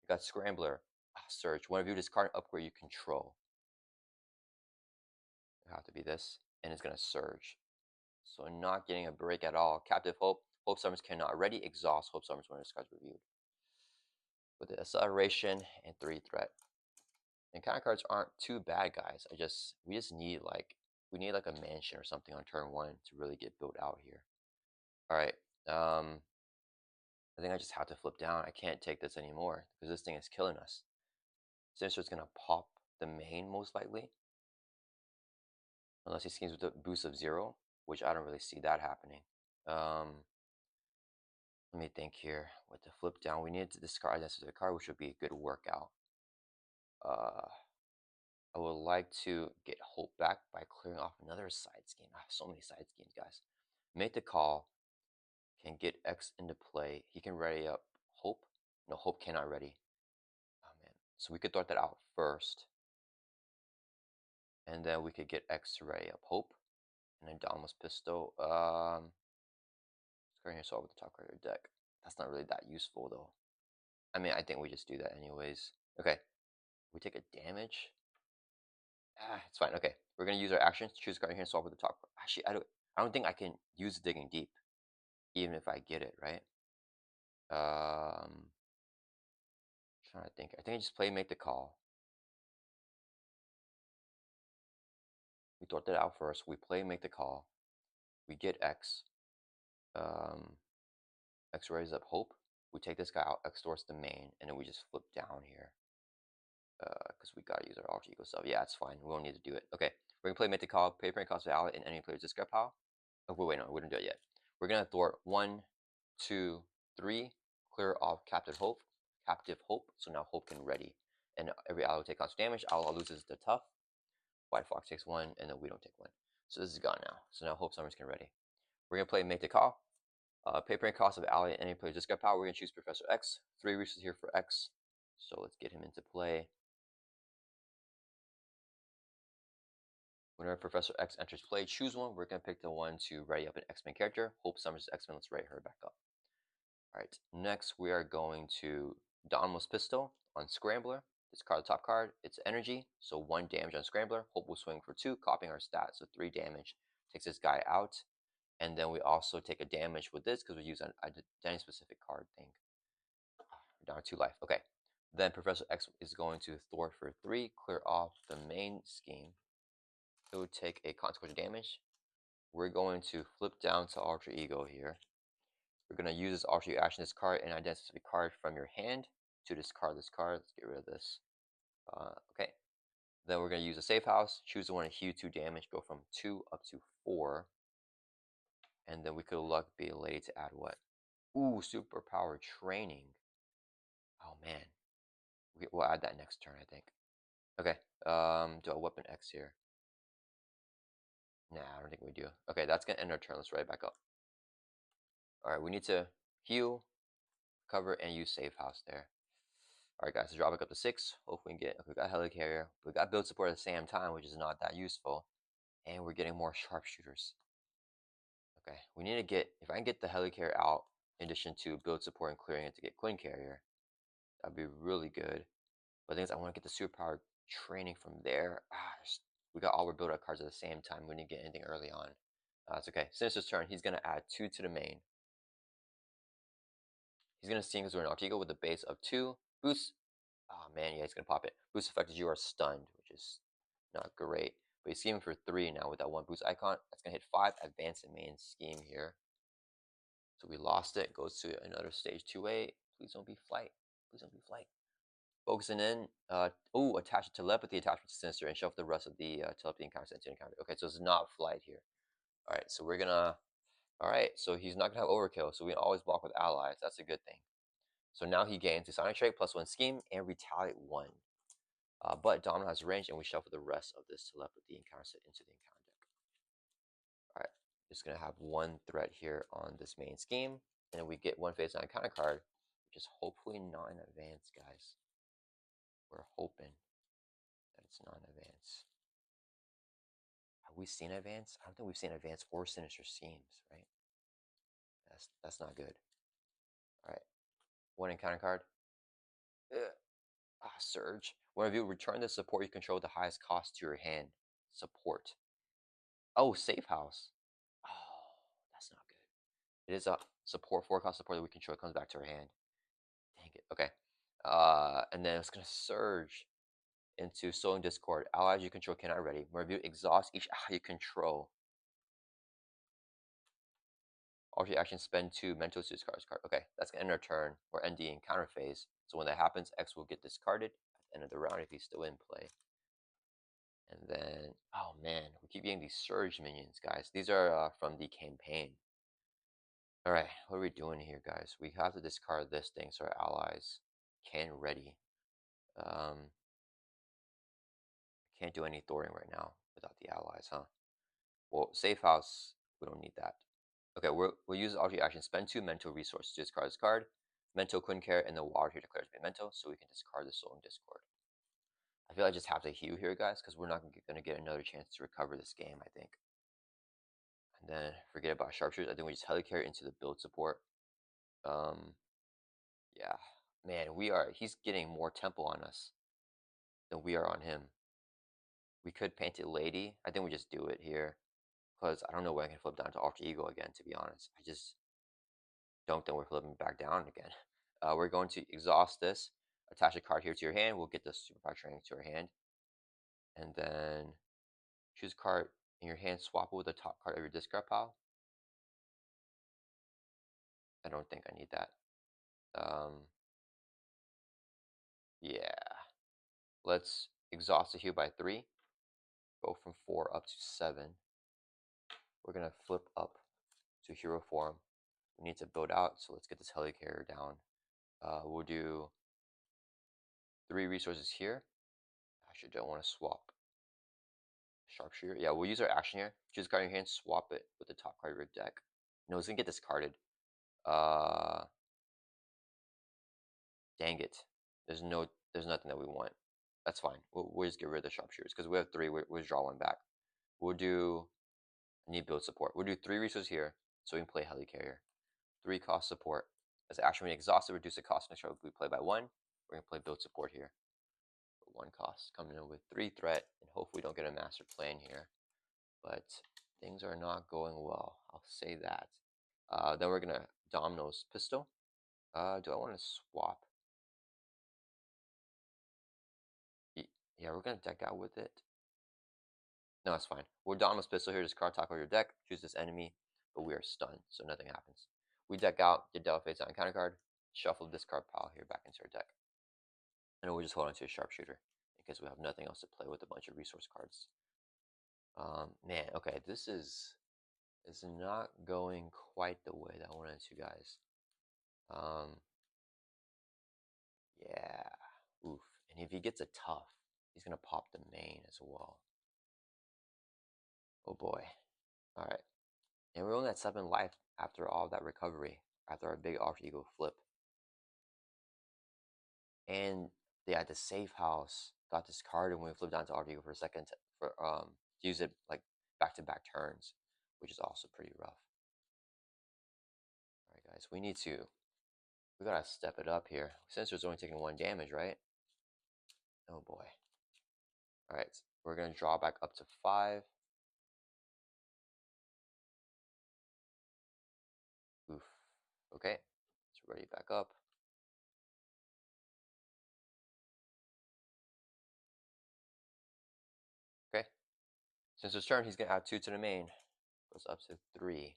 We got Scrambler. Search. One of you discard and upgrade you control. It'll have to be this, and it's gonna surge. So not getting a break at all. Captive Hope. Hope Summons cannot ready. Exhaust Hope Summons when this card's reviewed. With the acceleration and 3 threat. Encounter cards aren't too bad, guys. We just need like a mansion or something on turn 1 to really get built out here. All right. I think I just have to flip down. I can't take this anymore because this thing is killing us. Sinister's gonna pop the main most likely, unless he schemes with a boost of 0, which I don't really see that happening. Let me think here. With the flip down, we need to discard this as a card, which would be a good workout. I would like to get Hope back by clearing off another side scheme. I have so many side schemes, guys. Make the call. Can get X into play. He can ready up Hope. No, Hope cannot ready. Oh, man. So we could throw that out first. And then we could get X to ready up Hope. And then Dominus Pistol. Discarding yourself with the top card of your deck. That's not really that useful, though. I mean, I think we just do that anyways. Okay, we take a damage. It's fine. Okay, we're gonna use our actions. Choose a card here and swap with the top. Actually, I don't think I can use digging deep, even if I get it right. Trying to think. I think I just play make the call. We thought that out first. We play make the call. We get X. Um, X raises up hope. We take this guy out. X starts the main, and then we just flip down here. Because we gotta use our alter ego stuff. Yeah, it's fine. We don't need to do it. Okay, we're gonna play make the call. Paper and cost valid in any player's discard pile. Oh wait, no, we didn't do it yet. We're gonna thwart 1, 2, 3. Clear off captive hope. Captive hope. So now hope can ready, and every ally will take constant damage. Ally loses the tough. White Fox takes 1, and then we don't take 1. So this is gone now. So now Hope Summers can ready. We're gonna play Make the Call. Paper and cost of ally any player's discard power. We're gonna choose Professor X. 3 resources here for X. So let's get him into play. Whenever Professor X enters play, choose one. We're gonna pick the one to ready up an X-Men character. Hope Summers X-Men. Let's ready her back up. All right. Next, we are going to Domino's Pistol on Scrambler. Discard the top card. It's energy, so 1 damage on Scrambler. Hope will swing for 2, copying our stats, so 3 damage. Takes this guy out. And then we also take a damage with this because we use an identity specific card thing. We're down to 2 life. Okay. Then Professor X is going to thwart for 3, clear off the main scheme. It would take a consequential damage. We're going to flip down to Alter Ego here. We're going to use this Alter Ego action, discard an identity specific card from your hand to discard this card. Let's get rid of this. Okay. Then we're going to use a safe house, choose the one to heal 2 damage, go from 2 up to 4. And then we could luck be a lady to add what? Ooh, superpower training. Oh man, we'll add that next turn, I think. Okay. Do a weapon X here. Nah, I don't think we do. Okay, that's gonna end our turn. Let's write back up. All right, we need to heal, cover, and use safe house there. All right, guys, so drop it up to 6. Hopefully we can get. Okay, we got helicarrier. We got build support at the same time, which is not that useful, and we're getting more sharpshooters. Okay, we need to get. If I can get the helicarrier out, in addition to build support and clearing it to get Quinn carrier, that'd be really good. But the thing is, I want to get the superpower training from there. We got all our build-up cards at the same time. We didn't get anything early on. It's okay. Sinister's turn. He's going to add 2 to the main. He's going to sting because we're an Alter Ego with a base of 2. Boost. Oh, man. Yeah, he's going to pop it. Boost effect is you are stunned, which is not great. But he's scheming for 3 now with that 1 boost icon. That's going to hit 5. Advance the main scheme here. So we lost it. Goes to another stage 2A. Please don't be flight. Please don't be flight. Focusing in, attach telepathy attachment to Sinister and shuffle the rest of the telepathy encounters into encounter. Okay, so it's not flight here. All right, so we're gonna. All right, so he's not gonna have overkill, so we can always block with allies. That's a good thing. So now he gains the Sonic Trait +1 scheme and retaliate 1. But Domino has range, and we shuffle the rest of this telepathy encounter set into the encounter deck. All right, just gonna have 1 threat here on this main scheme, and then we get 1 phase 9 encounter card, which is hopefully not in advance, guys. We're hoping that it's not in advance. Have we seen advance? I don't think we've seen advance or sinister schemes, right? That's not good. All right, 1 encounter card. Surge. One of you return the support you control at the highest cost to your hand. Support. Oh, safe house. Oh, that's not good. It is a support 4 cost support that we control. It comes back to our hand. Dang it. Okay. And then it's gonna surge into Sowing Discord. Allies you control cannot ready. Review exhaust each ally you control. Alter action, spend 2 mental to discard this card. Okay, that's gonna end our turn or end the encounter phase. So when that happens, X will get discarded at the end of the round if he's still in play. And then, oh man, we keep getting these surge minions, guys. These are from the campaign. All right, what are we doing here, guys? We have to discard this thing so our allies can ready. Can't do any thwarting right now without the allies, huh? Well, safe house, we don't need that. Okay, we'll use alter action. Spend 2 mental resources to discard this card. Mental couldn't care, and the water here declares me mental, so we can discard the soul in Discord. I feel I just have to heal here, guys, because we're not going to get another chance to recover this game, I think. And then forget about sharpshooters. I think we just helicarry into the build support. Yeah, Man, he's getting more tempo on us than we are on him. We could paint it lady. I think we just do it here. Because I don't know when I can flip down to Alter Ego again, to be honest. I just don't think we're flipping back down again. We're going to exhaust this, attach a card here to your hand. We'll get the Superpower Training to your hand. And then choose a card in your hand, swap it with the top card of your discard pile. I don't think I need that. Yeah. Let's exhaust it here by 3. Go from 4 up to 7. We're going to flip up to hero form. We need to build out, so let's get this helicarrier down. We'll do 3 resources here. Actually, don't want to swap. Sharpshooter. Yeah, we'll use our action here. Choose a card in your hand, swap it with the top card of your deck. No, it's gonna get discarded. Dang it. There's nothing that we want. That's fine. We'll just get rid of the sharpshooters because we have 3. We'll draw 1 back. We'll do. I need build support. We'll do 3 resources here so we can play helicarrier. 3 cost support. As action when exhausted, reduce the cost next turn we play by 1. We're gonna play build support here. 1 cost coming in with 3 threat, and hopefully we don't get a master plan here. But things are not going well. I'll say that. Then we're gonna Domino's pistol. Do I want to swap? Yeah, we're gonna deck out with it. No, it's fine. We're Domino's pistol here. Just card top of your deck. Choose this enemy, but we are stunned, so nothing happens. We deck out. Get Devil face on counter card. Shuffle this card pile here back into our deck, and we'll just hold on to a sharpshooter in case we have nothing else to play with a bunch of resource cards. Man, okay, this is not going quite the way that I wanted to, guys. Yeah. Oof. And if he gets a tough, he's gonna pop the main as well. Oh boy. Alright. And we're only at 7 life after all that recovery, after our big alter ego flip. And yeah, the safe house got discarded when we flipped down to alter ego for a second to use it like back-to-back turns, which is also pretty rough. Alright guys, we gotta step it up here. Sinister's only taking 1 damage, right? Oh boy. Alright, we're gonna draw back up to 5. Oof. Okay, let's ready back up. Okay, since his turn, he's gonna add 2 to the main. Goes up to 3.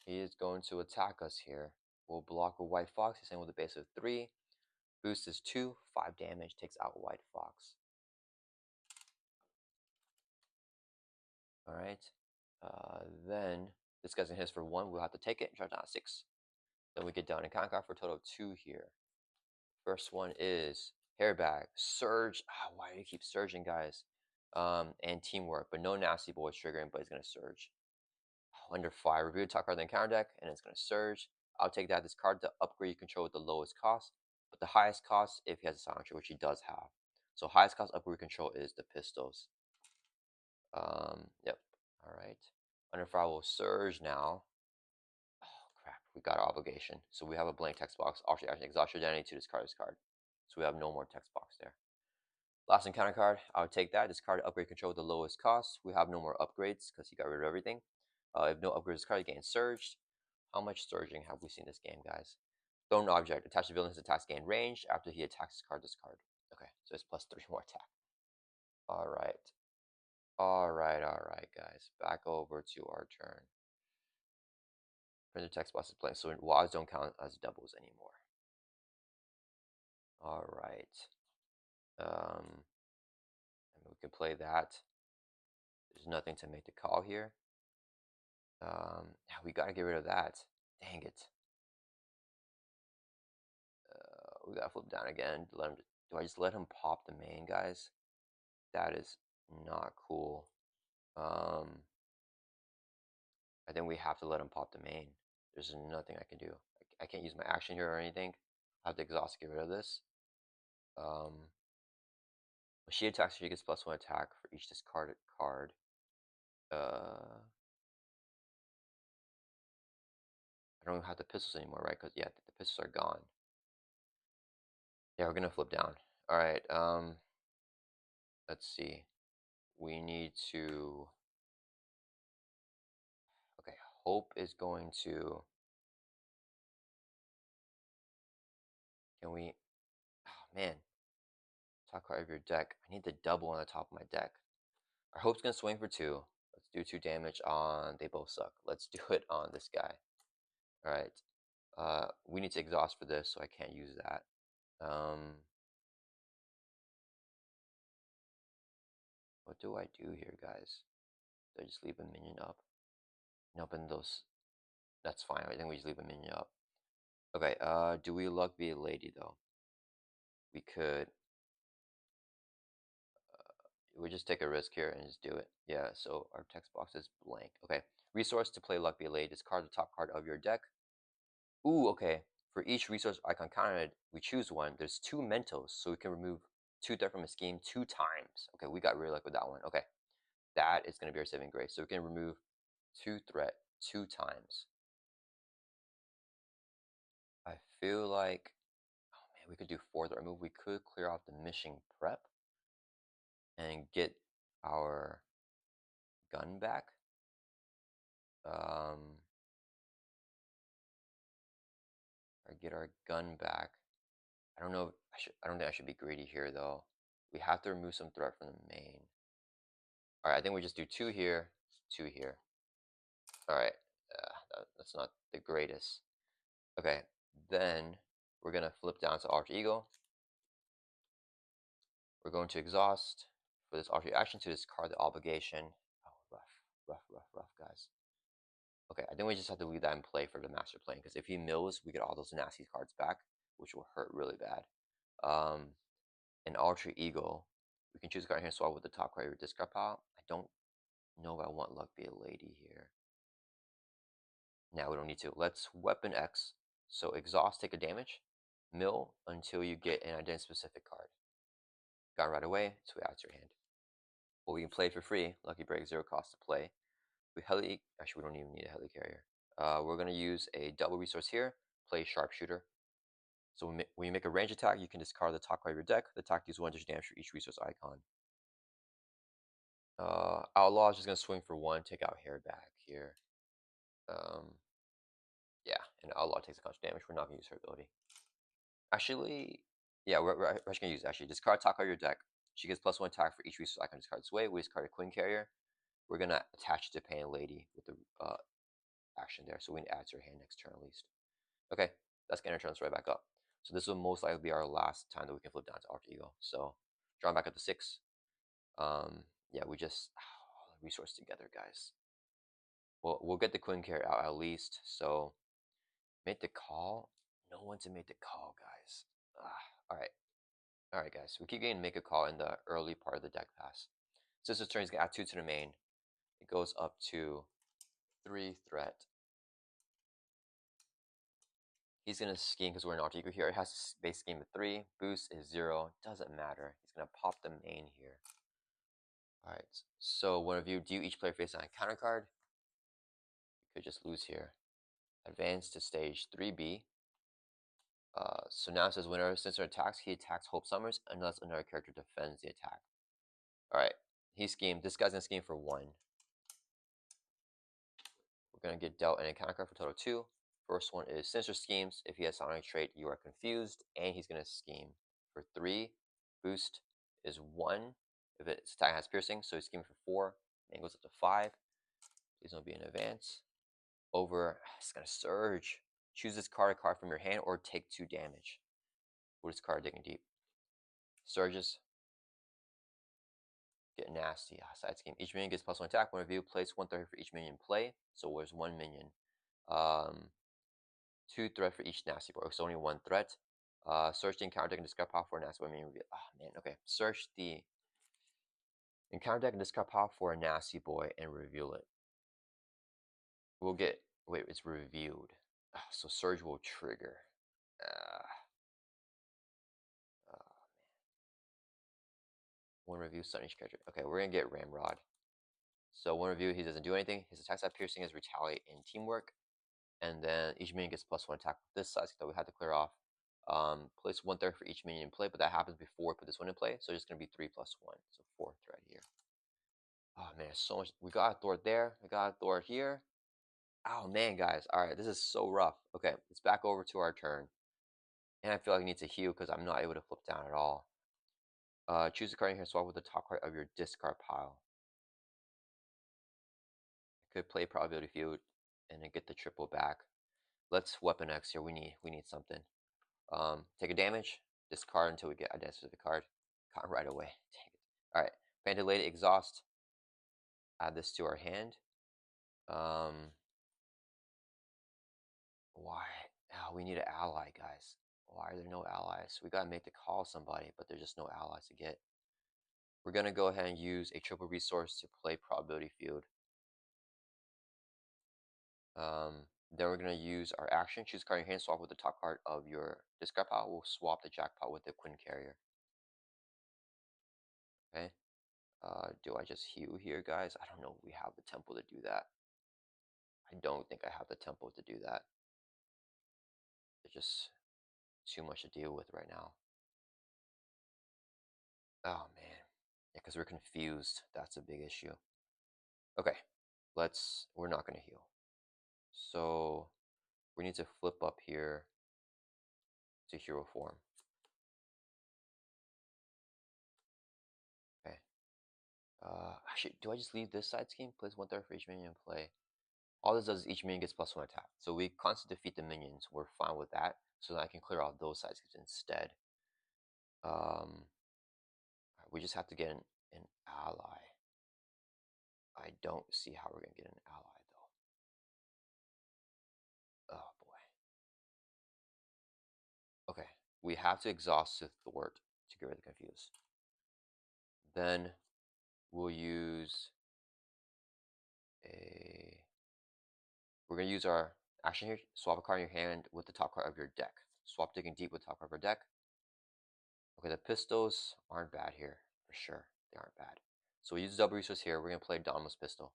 He is going to attack us here. We'll block with White Fox. He's saying with a base of 3. Boost is 2, 5 damage. Takes out White Fox. All right. Then this guy's gonna hit us for 1. We'll have to take it. Drop down 6. Then we get down in Conquer for a total of 2 here. First one is Hairbag, Surge. Why do you keep surging, guys? And Teamwork, but no Nasty Boy triggering, but he's gonna surge. Under 5, review the top card in the counter deck, and it's gonna surge. I'll take that. This card to upgrade you control with the lowest cost, but the highest cost if he has a silent trigger, which he does have. So highest cost upgrade control is the pistols. Yep. All right. Under 5 will surge now. Oh crap, we got our obligation. So we have a blank text box. Actually, exhaust your identity to discard this card. So we have no more text box there. Last encounter card, I would take that. This card upgrade control with the lowest cost. We have no more upgrades because he got rid of everything. If no upgrades, this card gain surged. How much surging have we seen this game, guys? Thrown object. Attach the villain's attacks gain ranged. After he attacks this card, discard. Okay, so it's plus 3 more attack. Alright. Alright, guys. Back over to our turn. Printer text box is playing, so WAs don't count as doubles anymore. Alright. And we can play that. There's nothing to make the call here. We gotta get rid of that. Dang it. We gotta flip down again. Do I just let him pop the main, guys? That is not cool. I think we have to let him pop the main. There's nothing I can do. I can't use my action here or anything. I have to exhaust to get rid of this. When she attacks, she gets +1 attack for each discarded card. I don't have the pistols anymore, right? Because yeah, the pistols are gone. Yeah, we're gonna flip down. All right. Let's see. We need to. Okay. Hope is going to. Can we? Oh man. Top card of your deck. I need the double on the top of my deck. Our Hope's gonna swing for 2. Let's do 2 damage on. They both suck. Let's do it on this guy. All right. We need to exhaust for this, so I can't use that. What do I do here, guys? Do I just leave a minion up? Nope, and those. That's fine. I think we just leave a minion up. Okay. Do we luck be a lady though? We could. We just take a risk here and just do it. Yeah. So our text box is blank. Okay. Resource to play luck be a lady. Discard the top card of your deck. Ooh. Okay. For each resource icon counted, we choose one. There's 2 Mentos, so we can remove 2 threat from a scheme 2 times. Okay, we got really lucky with that one. Okay, that is going to be our saving grace. So we can remove 2 threat 2 times. I feel like, oh man, we could do 4 threat remove. We could clear out the mission prep and get our gun back. Or get our gun back. I don't know. I don't think I should be greedy here though. We have to remove some threat from the main. All right, I think we just do 2 here, 2 here. All right, that's not the greatest. Okay, then we're gonna flip down to alter ego. We're going to exhaust for this alter action to discard the obligation. Oh, rough, guys. Okay, I think we just have to leave that in play for the master plan because if he mills, we get all those nasty cards back, which will hurt really bad. In alter ego, we can choose a card here and swap with the top card of your discard pile. I don't know if I want luck be a lady here. Now we don't need to. Let's weapon X. So exhaust, take a damage. Mill until you get an identity specific card. Got it right away, so we add to your hand. Well, we can play for free. Lucky break, 0 cost to play. Actually, we don't even need a heli carrier. We're gonna use a double resource here. Play sharpshooter. So when you make a range attack, you can discard the top card of your deck. The attack deals 1 damage for each resource icon. Outlaw is just gonna swing for 1, take out hair back here. Yeah, and Outlaw takes a bunch of damage. We're not gonna use her ability. Actually, yeah, we're actually gonna use it. Actually, discard top card of your deck. She gets +1 attack for each resource icon discard this way. We discard a Queen Carrier. We're gonna attach to Pain Lady with the action there, so we need to add to her hand next turn at least. Okay, that's gonna turn us right back up. So this will most likely be our last time that we can flip down to Alter Ego. So drawing back up to 6. Yeah, we just resource together, guys. We'll get the Queen Carrier out at least. So make the call. No one's made the call, guys. All right. All right, guys. We keep getting make a call in the early part of the deck pass. Since this turn, he's gonna add 2 to the main. It goes up to 3 threat. He's gonna scheme because we're an alter ego here. It has a base scheme of 3. Boost is 0. Doesn't matter. He's gonna pop the main here. All right. So one of you, do each player face on a counter card? You could just lose here. Advance to stage 3B. So now it says whenever Sinister attacks, he attacks Hope Summers unless another character defends the attack. Alright, he schemed. This guy's gonna scheme for 1. We're gonna get dealt an encounter card for total 2. First one is Sinister schemes. If he has Sonic trait, you are confused, and he's gonna scheme for 3. Boost is 1. If its attack has piercing, so he's scheming for 4. And goes up to 5. Please don't be in advance. Over, it's gonna surge. Choose this card from your hand or take 2 damage. What is card digging deep? Surges. Get nasty. Side scheme. Each minion gets +1 attack. One of you place 1/3 for each minion in play. So there's 1 minion. 2 threat for each nasty boy. So only 1 threat. Search the encounter deck and discard power for a nasty boy minion reveal. Oh man, okay. Search the encounter deck and discard power for a nasty boy and reveal it. We'll get. Wait, it's reviewed. So Surge will trigger. One review, stun each character. Okay, we're gonna get Ramrod. So one review, he doesn't do anything. His attacks at piercing is retaliate in teamwork. And then each minion gets +1 attack with this size that we had to clear off. Place 1/3 for each minion in play, but that happens before we put this one in play, so it's going to be 3 plus 1, so 4 right here. Oh man, so much. We got a Thor there, we got a Thor here. Oh man, guys, alright, this is so rough. Okay, it's back over to our turn, and I feel like I need to heal because I'm not able to flip down at all. Choose a card in here, swap with the top card of your discard pile. I could play probability field and then get the triple back. Let's weapon X here. We need something. Take a damage. Discard until we get identity of the card. Caught right away. Dang it. All right. Ventilated exhaust. Add this to our hand. Why? Oh, we need an ally, guys. Why are there no allies? We gotta make the call somebody, but there's just no allies to get. We're gonna go ahead and use a triple resource to play probability field. Then we're going to use our action. Choose a card in your hand, swap with the top card of your discard pile. We'll swap the jackpot with the Quinn Carrier. Okay. Do I just heal here, guys? I don't know if we have the tempo to do that. I don't think I have the tempo to do that. It's just too much to deal with right now. Oh, man. Yeah, because we're confused. That's a big issue. Okay. We're not going to heal. So we need to flip up here to hero form. Okay. Actually, do I just leave this side scheme? Place 1/3 for each minion in play. All this does is each minion gets +1 attack. So we constantly defeat the minions. We're fine with that. So that I can clear out those side schemes instead. We just have to get an ally. I don't see how we're gonna get an ally though. Oh boy. Okay, we have to exhaust to thwart to get rid of the confuse. Then we'll use a. We're gonna use our action here. Swap a card in your hand with the top card of your deck. Swap digging deep with the top card of our deck. Okay, the pistols aren't bad here for sure. They aren't bad. So we use double resource here. We're gonna play Domino's pistol.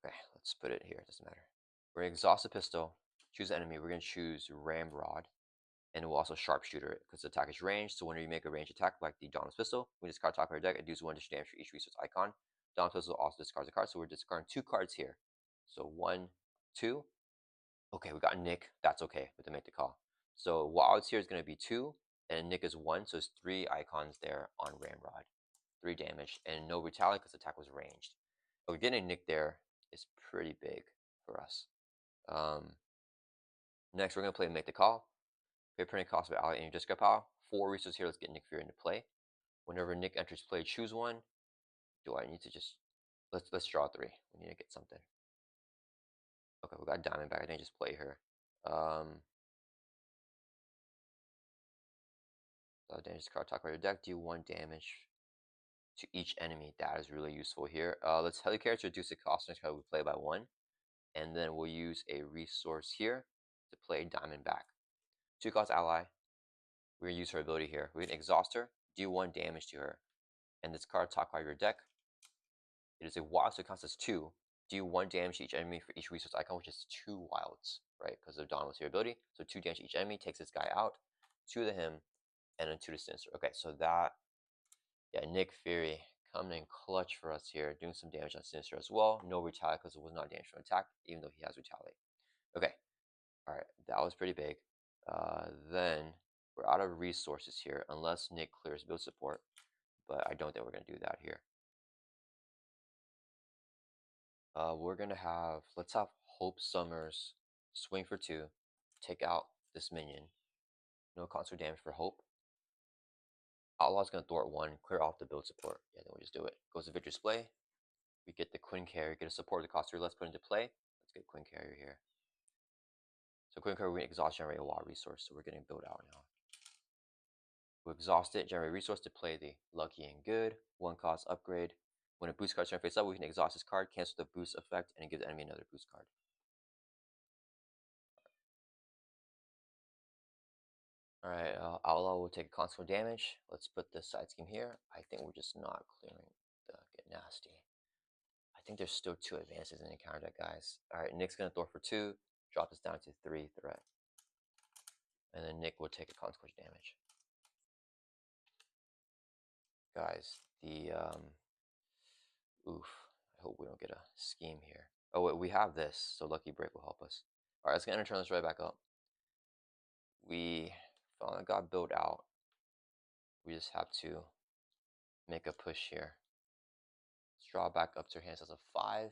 Okay, let's put it here. It doesn't matter. We're gonna exhaust the pistol. Choose an enemy. We're gonna choose Ramrod, and we'll also sharpshooter it because the attack is ranged. So whenever you make a ranged attack like the Domino's pistol, we discard top of our deck. It deals 1 additional damage for each resource icon. Domino's pistol also discards a card, so we're discarding 2 cards here. So 1, 2. Okay, we got Nick. That's okay. We have to make the call. So Wilds here is gonna be 2, and Nick is 1, so it's 3 icons there on Ramrod. 3 damage, and no retaliate because the attack was ranged. But getting a Nick there is pretty big for us. Next, we're going to play Make the Call. Pay printing cost of ally in your discard pile. 4 resources here. Let's get Nick Fury into play. Whenever Nick enters play, choose one. Do I need to just... Let's draw 3. We need to get something. Okay, we got Diamondback. I think just play her. Damage card, talk about your deck. Do 1 damage to each enemy. That is really useful here. Let's Helicarrier to reduce the cost next card we play by 1. And then we'll use a resource here to play Diamondback. 2 cost ally. We're gonna use her ability here. We're gonna exhaust her, do 1 damage to her. And this card top card of your deck. It is a wild, so it counts as 2. Do 1 damage to each enemy for each resource icon, which is 2 wilds, right? Because of Domino's here ability. So 2 damage to each enemy, takes this guy out, 2 to him, and then 2 to Sinister. Okay, so that, yeah, Nick Fury coming in clutch for us here, doing some damage on Sinister as well. No retaliate because it was not damage from attack, even though he has retaliate. Okay, alright, that was pretty big. Then we're out of resources here, unless Nick clears build support, but I don't think we're going to do that here. We're going to have, let's have Hope Summers swing for 2, take out this minion. No constant damage for Hope. Outlaw's going to thwart 1, clear off the build support. Yeah, then we'll just do it. Goes to Victor's play. We get the Quinn Carrier, get a support of the cost 3. Let's put into play. Let's get Quinn Carrier here. So Quinn Carrier, we're going to exhaust generate a wild resource, so we're getting build out now. We'll exhaust it, generate resource to play the Lucky and Good. 1 cost upgrade. When a boost card turn face up, we can exhaust this card, cancel the boost effect, and give the enemy another boost card. Alright, Outlaw will take constant damage. Let's put this side scheme here. I think we're just not clearing the Get Nasty. I think there's still 2 advances in the counter deck, guys. Alright, Nick's gonna throw for 2, drop this down to 3 threat. and then Nick will take a consequence damage. Guys, the oof. I hope we don't get a scheme here. Oh wait, we have this, so Lucky Break will help us. All right, let's get turn this right back up. We finally got built out. We just have to make a push here. Let's draw back up to our hands as a 5,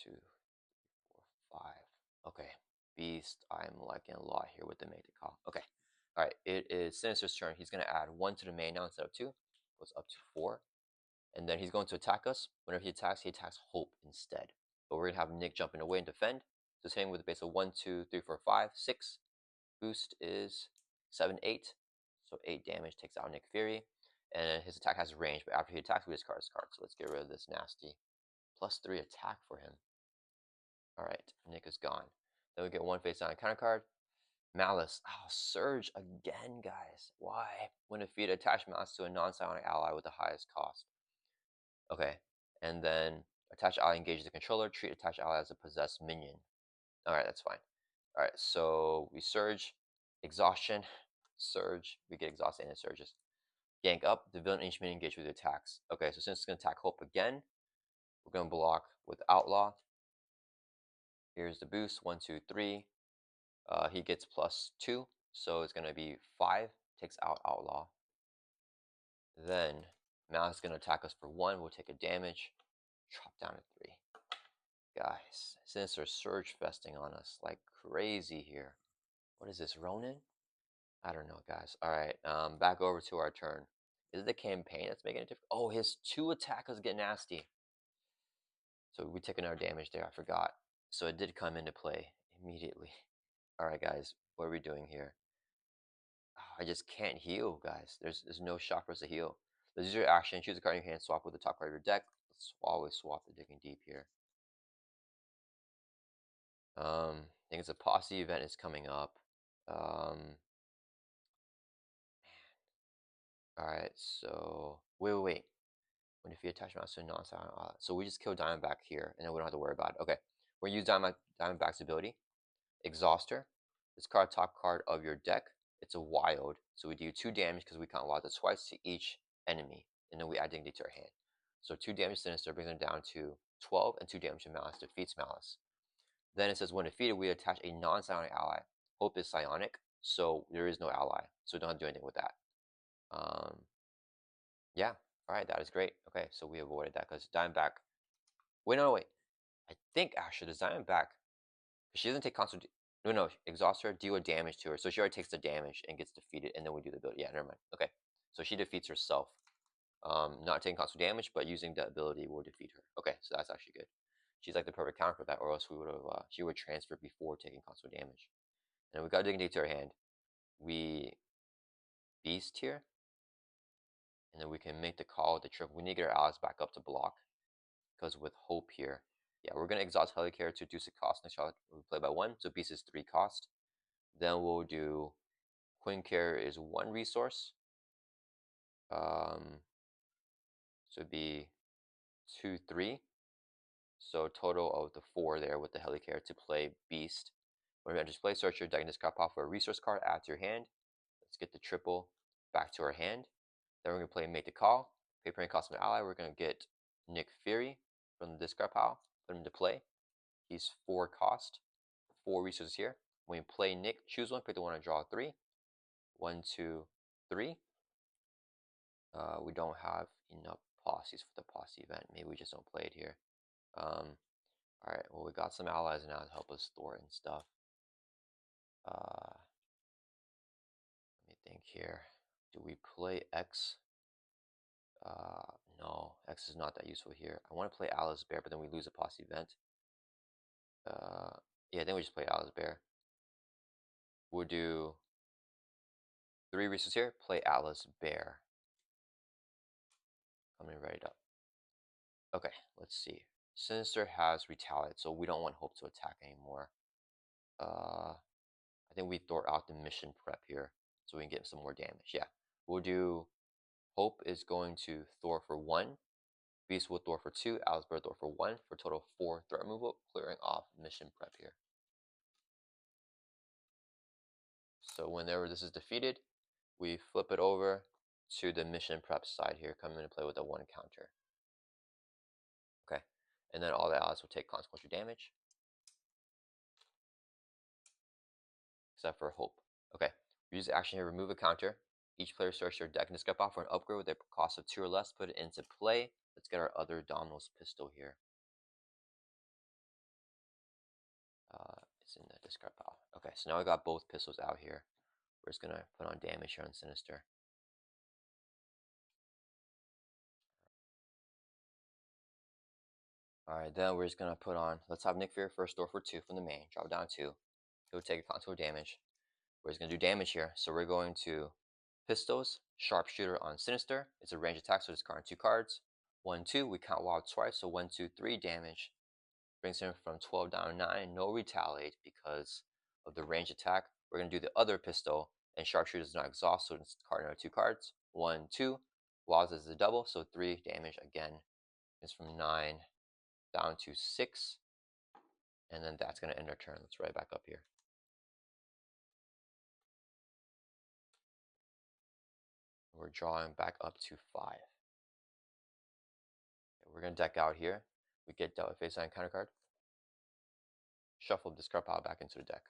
2, 4, 5. Okay, Beast, I'm liking a lot here with the make the call. Okay, all right, it is Sinister's turn. He's going to add 1 to the main now instead of 2. Goes up to 4. And then he's going to attack us. Whenever he attacks Hope instead. But we're going to have Nick jumping away and defend. So same with the base of 1, 2, 3, 4, 5, 6. Boost is 7, 8. So 8 damage takes out Nick Fury. And his attack has range, but after he attacks, we discard his card. So let's get rid of this nasty +3 attack for him. Alright, Nick is gone. Then we get 1 face down counter card. Malice. Oh, Surge again, guys. Why? When defeated, attach Malice to a non-psionic ally with the highest cost. Okay, and then attach ally engages the controller. Treat attached ally as a possessed minion. Alright, that's fine. Alright, so we Surge. Exhaustion. Surge. We get exhausted and it surges. Gank up. The villain each minion engage with the attacks. Okay, so since it's going to attack Hope again, we're going to block with Outlaw. Here's the boost. 1, 2, 3. He gets +2, so it's going to be 5. Takes out Outlaw. Then Malice is going to attack us for 1. We'll take a damage. Drop down to 3. Guys, Sinister Surge festing on us like crazy here. What is this, Ronin? I don't know, guys. Alright, back over to our turn. Is it the campaign that's making it different? Oh, his 2 attackers get nasty. So we took another damage there, I forgot. So it did come into play immediately. Alright, guys, what are we doing here? Oh, I just can't heal, guys. There's no shot for us to heal. Let's use your action. Choose a card in your hand. Swap with the top card of your deck. Let's always swap the Digging Deep here. I think it's a posse event is coming up. Alright, so wait. When if you attach mouse to a non-silent so we just kill Diamondback here, and then we don't have to worry about it. Okay, we're gonna use Diamondback's ability, Exhauster. Discard top card of your deck. It's a wild, so we do 2 damage because we count wild twice to each enemy, and then we add Dignity to our hand. So 2 damage Sinister brings them down to 12, and 2 damage to Malice defeats Malice. Then it says when defeated, we attach a non-psionic ally. Hope is psionic, so there is no ally, so we don't have to do anything with that. Yeah, alright, that is great. Okay, so we avoided that because Diamondback. Wait, no, wait. I think actually the Diamondback, she doesn't take constant. No, exhaust her, deal a damage to her. So she already takes the damage and gets defeated, and then we do the ability. Yeah, never mind. Okay, so she defeats herself. Not taking constant damage, but using the ability will defeat her. Okay, so that's actually good. She's like the perfect counter for that, or else we would have. She would transfer before taking constant damage. And we got Dignity to her hand. We Beast here, and then we can make the call with the triple. We need to get our allies back up to block, because with Hope here, yeah, we're gonna exhaust Helicarrier to reduce the cost. Next shot we play by 1, so Beast is 3 cost. Then we'll do Queen Carrier is 1 resource. So it'd be 2, 3. So total of the 4 there with the Helicarrier to play Beast. When we enter play, search your deck and discard pop for a resource card, add to your hand. Let's get the triple back to our hand. Then we're gonna play Make the Call. Paper and cost of an ally. We're gonna get Nick Fury from the discard pile, put him into play. He's 4 cost, 4 resources here. When you play Nick, choose one, pick the one and draw 3. 1, 2, 3. We don't have enough posses for the posse event. Maybe we just don't play it here. Alright, well, we got some allies now to help us store and stuff. Let me think here. Do we play X? No, X is not that useful here. I want to play Alice Bear, but then we lose a posse event. Yeah, then we just play Alice Bear. We'll do 3 resources here. Play Alice Bear. Coming right up. Okay, let's see. Sinister has retaliated, so we don't want Hope to attack anymore. I think we throw out the mission prep here, so we can get some more damage. Yeah, we'll do. Hope is going to Thor for 1. Beast will Thor for 2. Alice Bear Thor for 1 for total 4 threat removal, clearing off mission prep here. So whenever this is defeated, we flip it over to the mission prep side here, come into play with a 1 counter. Okay, and then all the allies will take consequential damage, except for Hope. Okay, we use the action here, remove a counter. Each player starts their deck and discard pile for an upgrade with a cost of 2 or less. Put it into play. Let's get our other Domino's pistol here. It's in the discard pile. Okay, so now I got both pistols out here. We're just gonna put on damage here on Sinister. Alright, then we're just gonna put on, let's have Nick Fury first door for 2 from the main. Drop it down 2. He'll take a consequential damage. We're just gonna do damage here. So we're going to pistols, sharpshooter on Sinister. It's a range attack, so discard 2 cards. 1, 2, we count wild twice, so 1, 2, 3 damage. Brings him from 12 down to 9. No retaliate because of the range attack. We're going to do the other pistol, and sharpshooter does not exhaust, so discard another 2 cards. 1, 2. Wilds is a double, so 3 damage again. It's from 9 down to 6. And then that's going to end our turn. Let's write back up here. We're drawing back up to 5. Okay, we're going to deck out here. We get dealt with face down counter card. Shuffle this card pile back into the deck.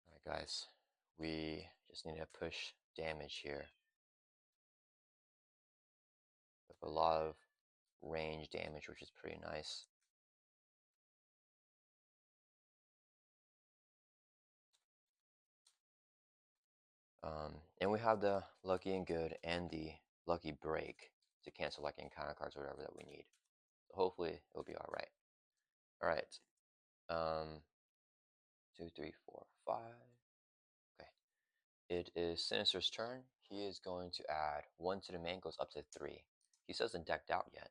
Alright guys, we just need to push damage here. With a lot of range damage, which is pretty nice. And we have the lucky and good and the lucky break to cancel like encounter cards or whatever that we need. So hopefully it'll be all right. All right. 2, 3, 4, 5. Okay. It is Sinister's turn. He is going to add 1 to the main, goes up to 3. He still hasn't decked out yet.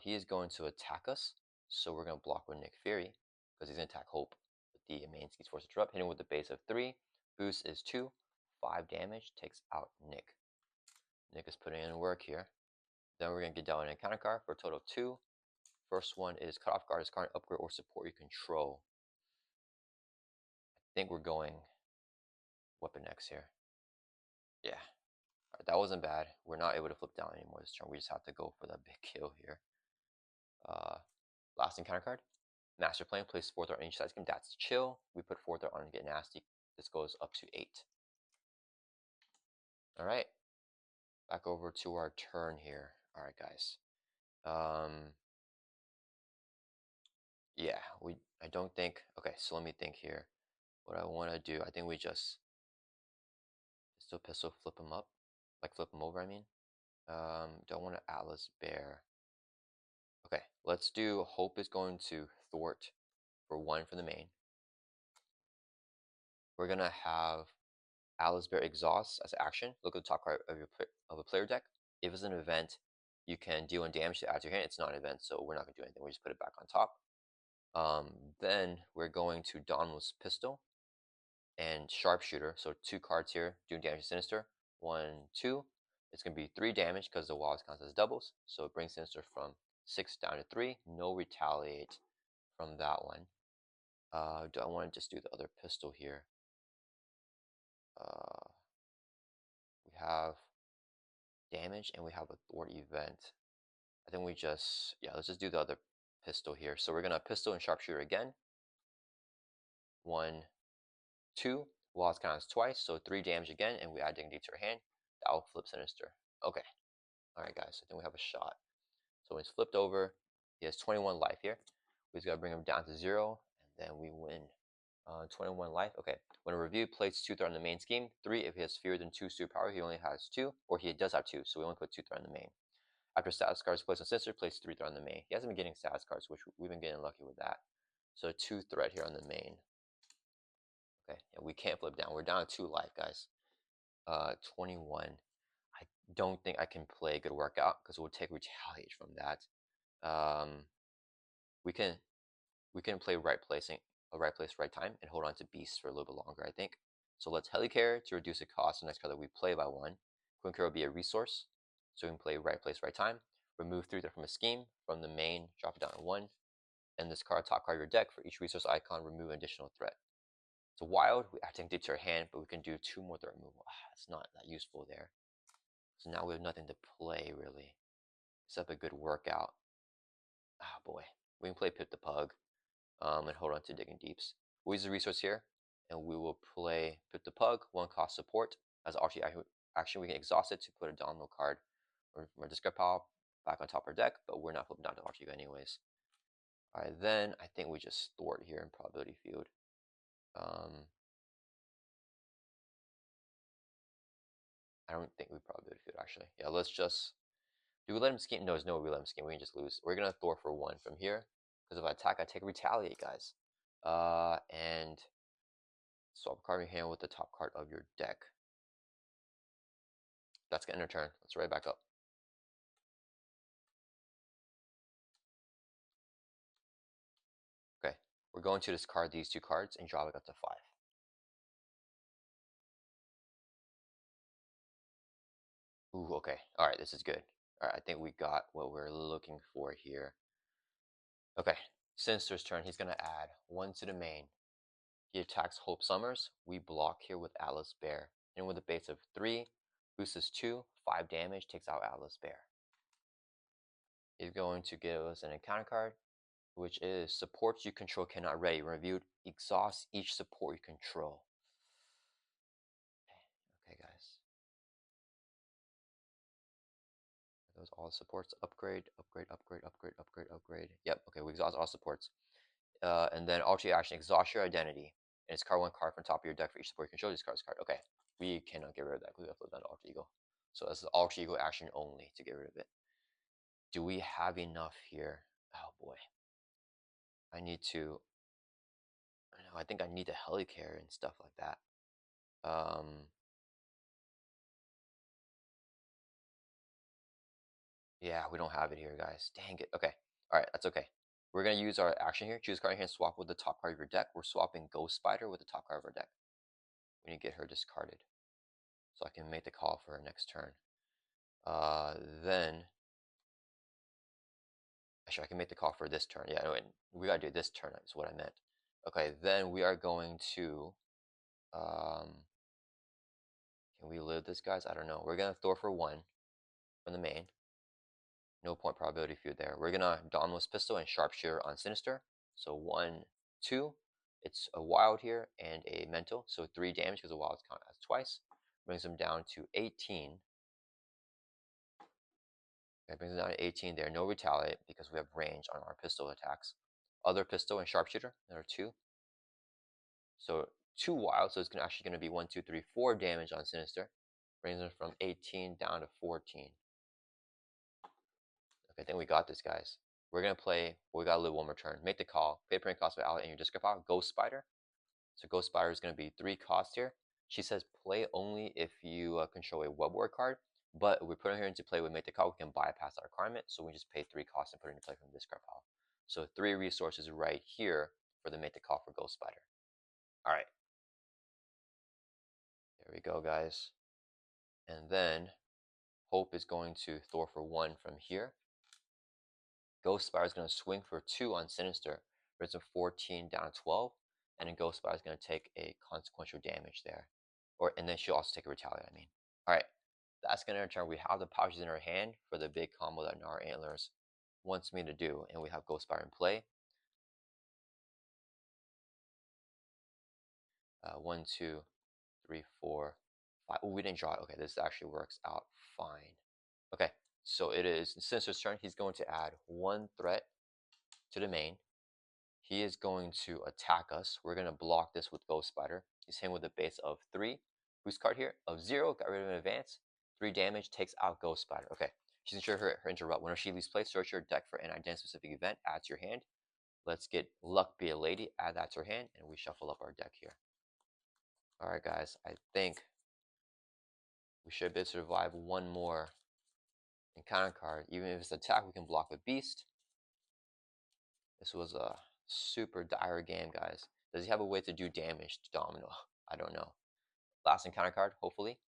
He is going to attack us, so we're going to block with Nick Fury because he's going to attack Hope with the main Ski's Force Interrupt, hitting with the base of 3. Boost is 2, 5 damage, takes out Nick. Nick is putting in work here. Then we're going to get down an encounter card for a total of 2. First one is Cut Off Guard, discard, upgrade, or support you control. I think we're going Weapon X here. Yeah. Alright, that wasn't bad. We're not able to flip down anymore this turn. We just have to go for that big kill here. Last encounter card. Master Plan, place 4th on each side scheme. That's chill. We put 4th on and get nasty. This goes up to 8. Alright. Back over to our turn here. Alright guys. Yeah, I don't think, okay, so let me think here. What I want to do, I think we just pistol, flip them up. Like flip them over, I mean. Don't want to Atlas Bear. Okay, let's do Hope is going to thwart for 1 for the main. We're going to have Atlas Bear exhaust as action. Look at the top card of a player deck. If it's an event, you can deal 1 damage to add to your hand. It's not an event, so we're not going to do anything. We just put it back on top. Then we're going to Domino's Pistol and Sharpshooter. So 2 cards here doing damage to Sinister. 1, 2. It's going to be 3 damage because the walls count as doubles. So it brings Sinister from 6 down to 3. No retaliate from that one. Do I want to just do the other pistol here? We have damage and we have a thwart event. I think we just, yeah, let's just do the other pistol here. So we're going to pistol and sharpshooter again. 1, 2. Walls counts twice, so 3 damage again, and we add dignity to our hand. That will flip Sinister. Okay. Alright guys, I think we have a shot. So when it's flipped over, he has 21 life here. We just got to bring him down to 0, and then we win. 21 life. Okay. When a review, place 2 threat on the main scheme. 3 if he has fewer than 2 superpower, he only has 2, or he does have 2, so we only put 2 threat on the main. After status cards placed on Sinister, place 3 threat on the main. He hasn't been getting status cards, which we've been getting lucky with that. So 2 threat here on the main. Okay, yeah, we can't flip down. We're down to 2 life, guys. 21. I don't think I can play a good workout because it will take retaliation from that. We can play right place, right time, and hold on to beasts for a little bit longer, I think. So let's Helicarrier to reduce the cost of the next card that we play by 1. Quick will be a resource, so we can play right place, right time. Remove 3 from a scheme from the main, drop it down to 1, and this card top card of your deck. For each resource icon, remove an additional threat. It's wild. We have to take to our hand, but we can do 2 more threat removal. It's not that useful there. So now we have nothing to play really, except a good workout. Boy, we can play Pip the Pug, and hold on to Digging Deeps. We'll use the resource here, and we will play Pip the Pug, 1 cost support. As an action, we can exhaust it to put a Domino card from our discard pile back on top of our deck, but we're not flipping down to Archie anyways. Alright, then I think we just thwart here in probability field. I don't think we probability field actually. Yeah, let's just. Do we let him scheme? No, there's no way we let him scheme. We can just lose. We're gonna thwart for 1 from here. Because if I attack, I take retaliate, guys. And swap a card in your hand with the top card of your deck. That's gonna end our turn. Let's right back up. Okay, we're going to discard these 2 cards and drop it up to 5. Ooh, okay. Alright, this is good. Alright, I think we got what we're looking for here. Okay, Sinister's turn. He's gonna add 1 to the main. He attacks Hope Summers. We block here with Atlas Bear. And with a base of 3, boosts 2, 5 damage, takes out Atlas Bear. He's going to give us an encounter card, which is supports you control cannot raid. Reviewed, exhaust each support you control. Okay, guys. Are those all supports? Upgrade, upgrade, upgrade, upgrade, upgrade, upgrade. Yep, okay, we exhaust all supports. And then alternate action, exhaust your identity. And it's card 1 card from top of your deck for each support you control. This card's card. Okay, we cannot get rid of that because we have to flip down to alter ego. So this is alter ego action only to get rid of it. Do we have enough here? Oh boy. I need to. I think I need the Helicare and stuff like that. Yeah, we don't have it here, guys. Dang it. Okay. Alright, that's okay. We're going to use our action here. Choose card in hand, swap with the top card of your deck. We're swapping Ghost Spider with the top card of our deck. We need to get her discarded. So I can make the call for her next turn. Then... Actually, I can make the call for this turn. Yeah, no, we got to do this turn, is what I meant. Okay, then we are going to... can we live this, guys? I don't know. We're going to throw for 1 from the main. No point probability field there. We're gonna Domino's Pistol and Sharpshooter on Sinister. So 1, 2. It's a wild here and a mental. So 3 damage because the wilds count as twice. Brings them down to 18. Okay, brings them down to 18 there. No retaliate because we have range on our pistol attacks. Other pistol and Sharpshooter. There are 2. So 2 wild. So it's actually going to be 1, 2, 3, 4 damage on Sinister. Brings them from 18 down to 14. I think we got this, guys. We're gonna play. We gotta live 1 more turn. Make the call. Pay print cost of ally in your discard pile. Ghost Spider. So Ghost Spider is gonna be 3 cost here. She says play only if you control a web ward card. But we put her here into play. We make the call. We can bypass that requirement. So we just pay 3 costs and put it into play from the discard pile. So 3 resources right here for the make the call for Ghost Spider. All right. There we go, guys. And then Hope is going to Thor for 1 from here. Ghost Spider is going to swing for 2 on Sinister, brings him 14 down to 12, and then Ghost Spider is going to take a consequential damage there. And then she'll also take a retaliate, I mean. Alright, that's going to turn. We have the pouches in our hand for the big combo that Nar Antlers wants me to do, and we have Ghost Spider in play. 1, 2, 3, 4, 5. Oh, we didn't draw it. Okay, this actually works out fine. Okay, so it is Sinister's turn. He's going to add 1 threat to the main. He is going to attack us. We're going to block this with Ghost Spider. He's hitting with a base of 3. Boost card here of 0. Got rid of an advance. 3 damage. Takes out Ghost Spider. Okay. She's ensure her interrupt. Whenever she leaves play, search your deck for an identity specific event. Add to your hand. Let's get Luck Be a Lady. Add that to her hand. And we shuffle up our deck here. Alright, guys. I think we should be able to survive 1 more encounter card. Even if it's attack, we can block with Beast. This was a super dire game, guys. Does he have a way to do damage to Domino? I don't know. Last encounter card, hopefully,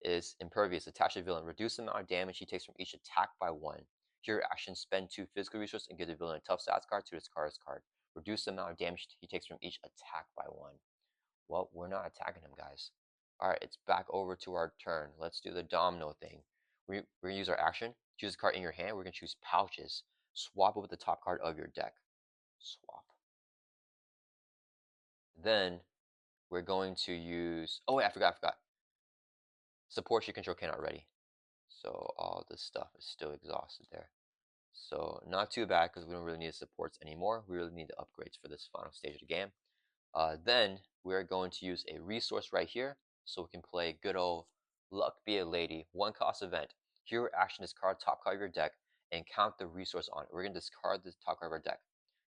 is Impervious. Attach a villain. Reduce the amount of damage he takes from each attack by 1. Here, your action, spend 2 physical resources and give the villain a tough stats card to discard his card. Reduce the amount of damage he takes from each attack by 1. Well, we're not attacking him, guys. Alright, it's back over to our turn. Let's do the domino thing. We're going to use our action. Choose a card in your hand. We're going to choose pouches. Swap it with the top card of your deck. Swap. Then we're going to use... Oh, wait, I forgot. Supports you control cannot ready. So all this stuff is still exhausted there. So not too bad because we don't really need the supports anymore. We really need the upgrades for this final stage of the game. Then we're going to use a resource right here so we can play good old Luck Be a Lady, 1 cost event. Here, action, discard top card of your deck and count the resource on it. We're going to discard the top card of our deck.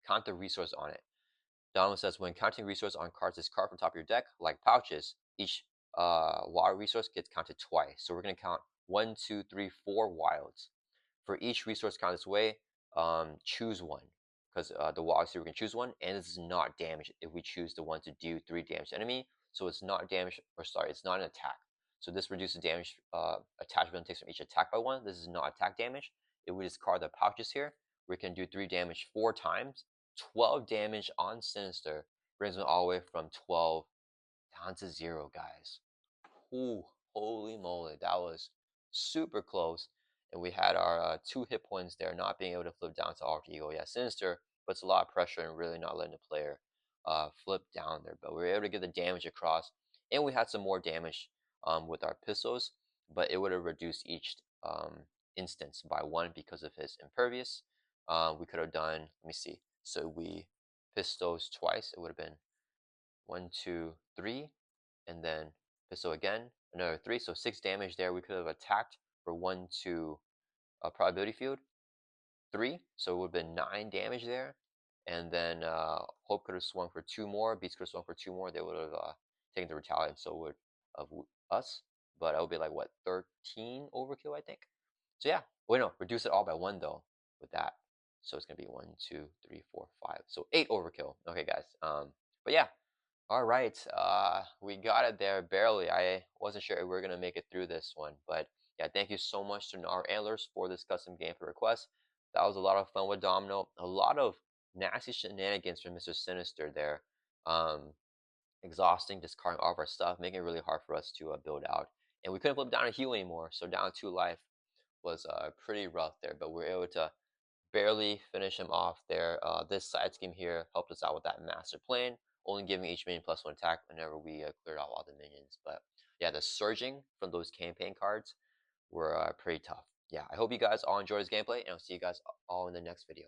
Count the resource on it. Donovan says, when counting resource on cards discard from top of your deck, like pouches, each wild resource gets counted twice. So we're going to count 1, 2, 3, 4 wilds. For each resource count this way, choose one. Because the wilds here, we can choose one, and this is not damage if we choose the one to do 3 damage to enemy. So it's not damage, or sorry, it's not an attack. So this reduces damage attachment takes from each attack by 1. This is not attack damage. If we discard the pouches here, we can do 3 damage 4 times. 12 damage on Sinister brings me all the way from 12 down to 0, guys. Ooh, holy moly, that was super close. And we had our 2 hit points there, not being able to flip down to Alter Ego. Yeah, Sinister puts a lot of pressure and really not letting the player flip down there. But we were able to get the damage across, and we had some more damage with our pistols, but it would have reduced each instance by 1 because of his impervious. We could have done, let me see. So we pistols twice. It would have been 1, 2, 3, and then pistol again, another 3. So 6 damage there. We could have attacked for 1 to probability field 3. So it would have been 9 damage there. And then Hope could have swung for 2 more. Beast could have swung for 2 more. They would have taken the retaliate, so would of us. But it would be like what, 13 overkill, I think. So yeah, wait, no, reduce it all by 1 though with that. So it's gonna be 1, 2, 3, 4, 5. So 8 overkill. Okay, guys. But yeah. All right. We got it there barely. I wasn't sure if we were gonna make it through this one, but yeah, thank you so much to our antlers for this custom gameplay request. That was a lot of fun with Domino. A lot of nasty shenanigans from Mr. Sinister there. Exhausting, discarding all of our stuff, making it really hard for us to build out. And we couldn't flip down a heal anymore, so down 2 life was pretty rough there, but we were able to barely finish him off there. This side scheme here helped us out with that master plan, only giving each minion +1 attack whenever we cleared out all the minions. But yeah, the surging from those campaign cards were pretty tough. Yeah, I hope you guys all enjoyed this gameplay, and I'll see you guys all in the next video.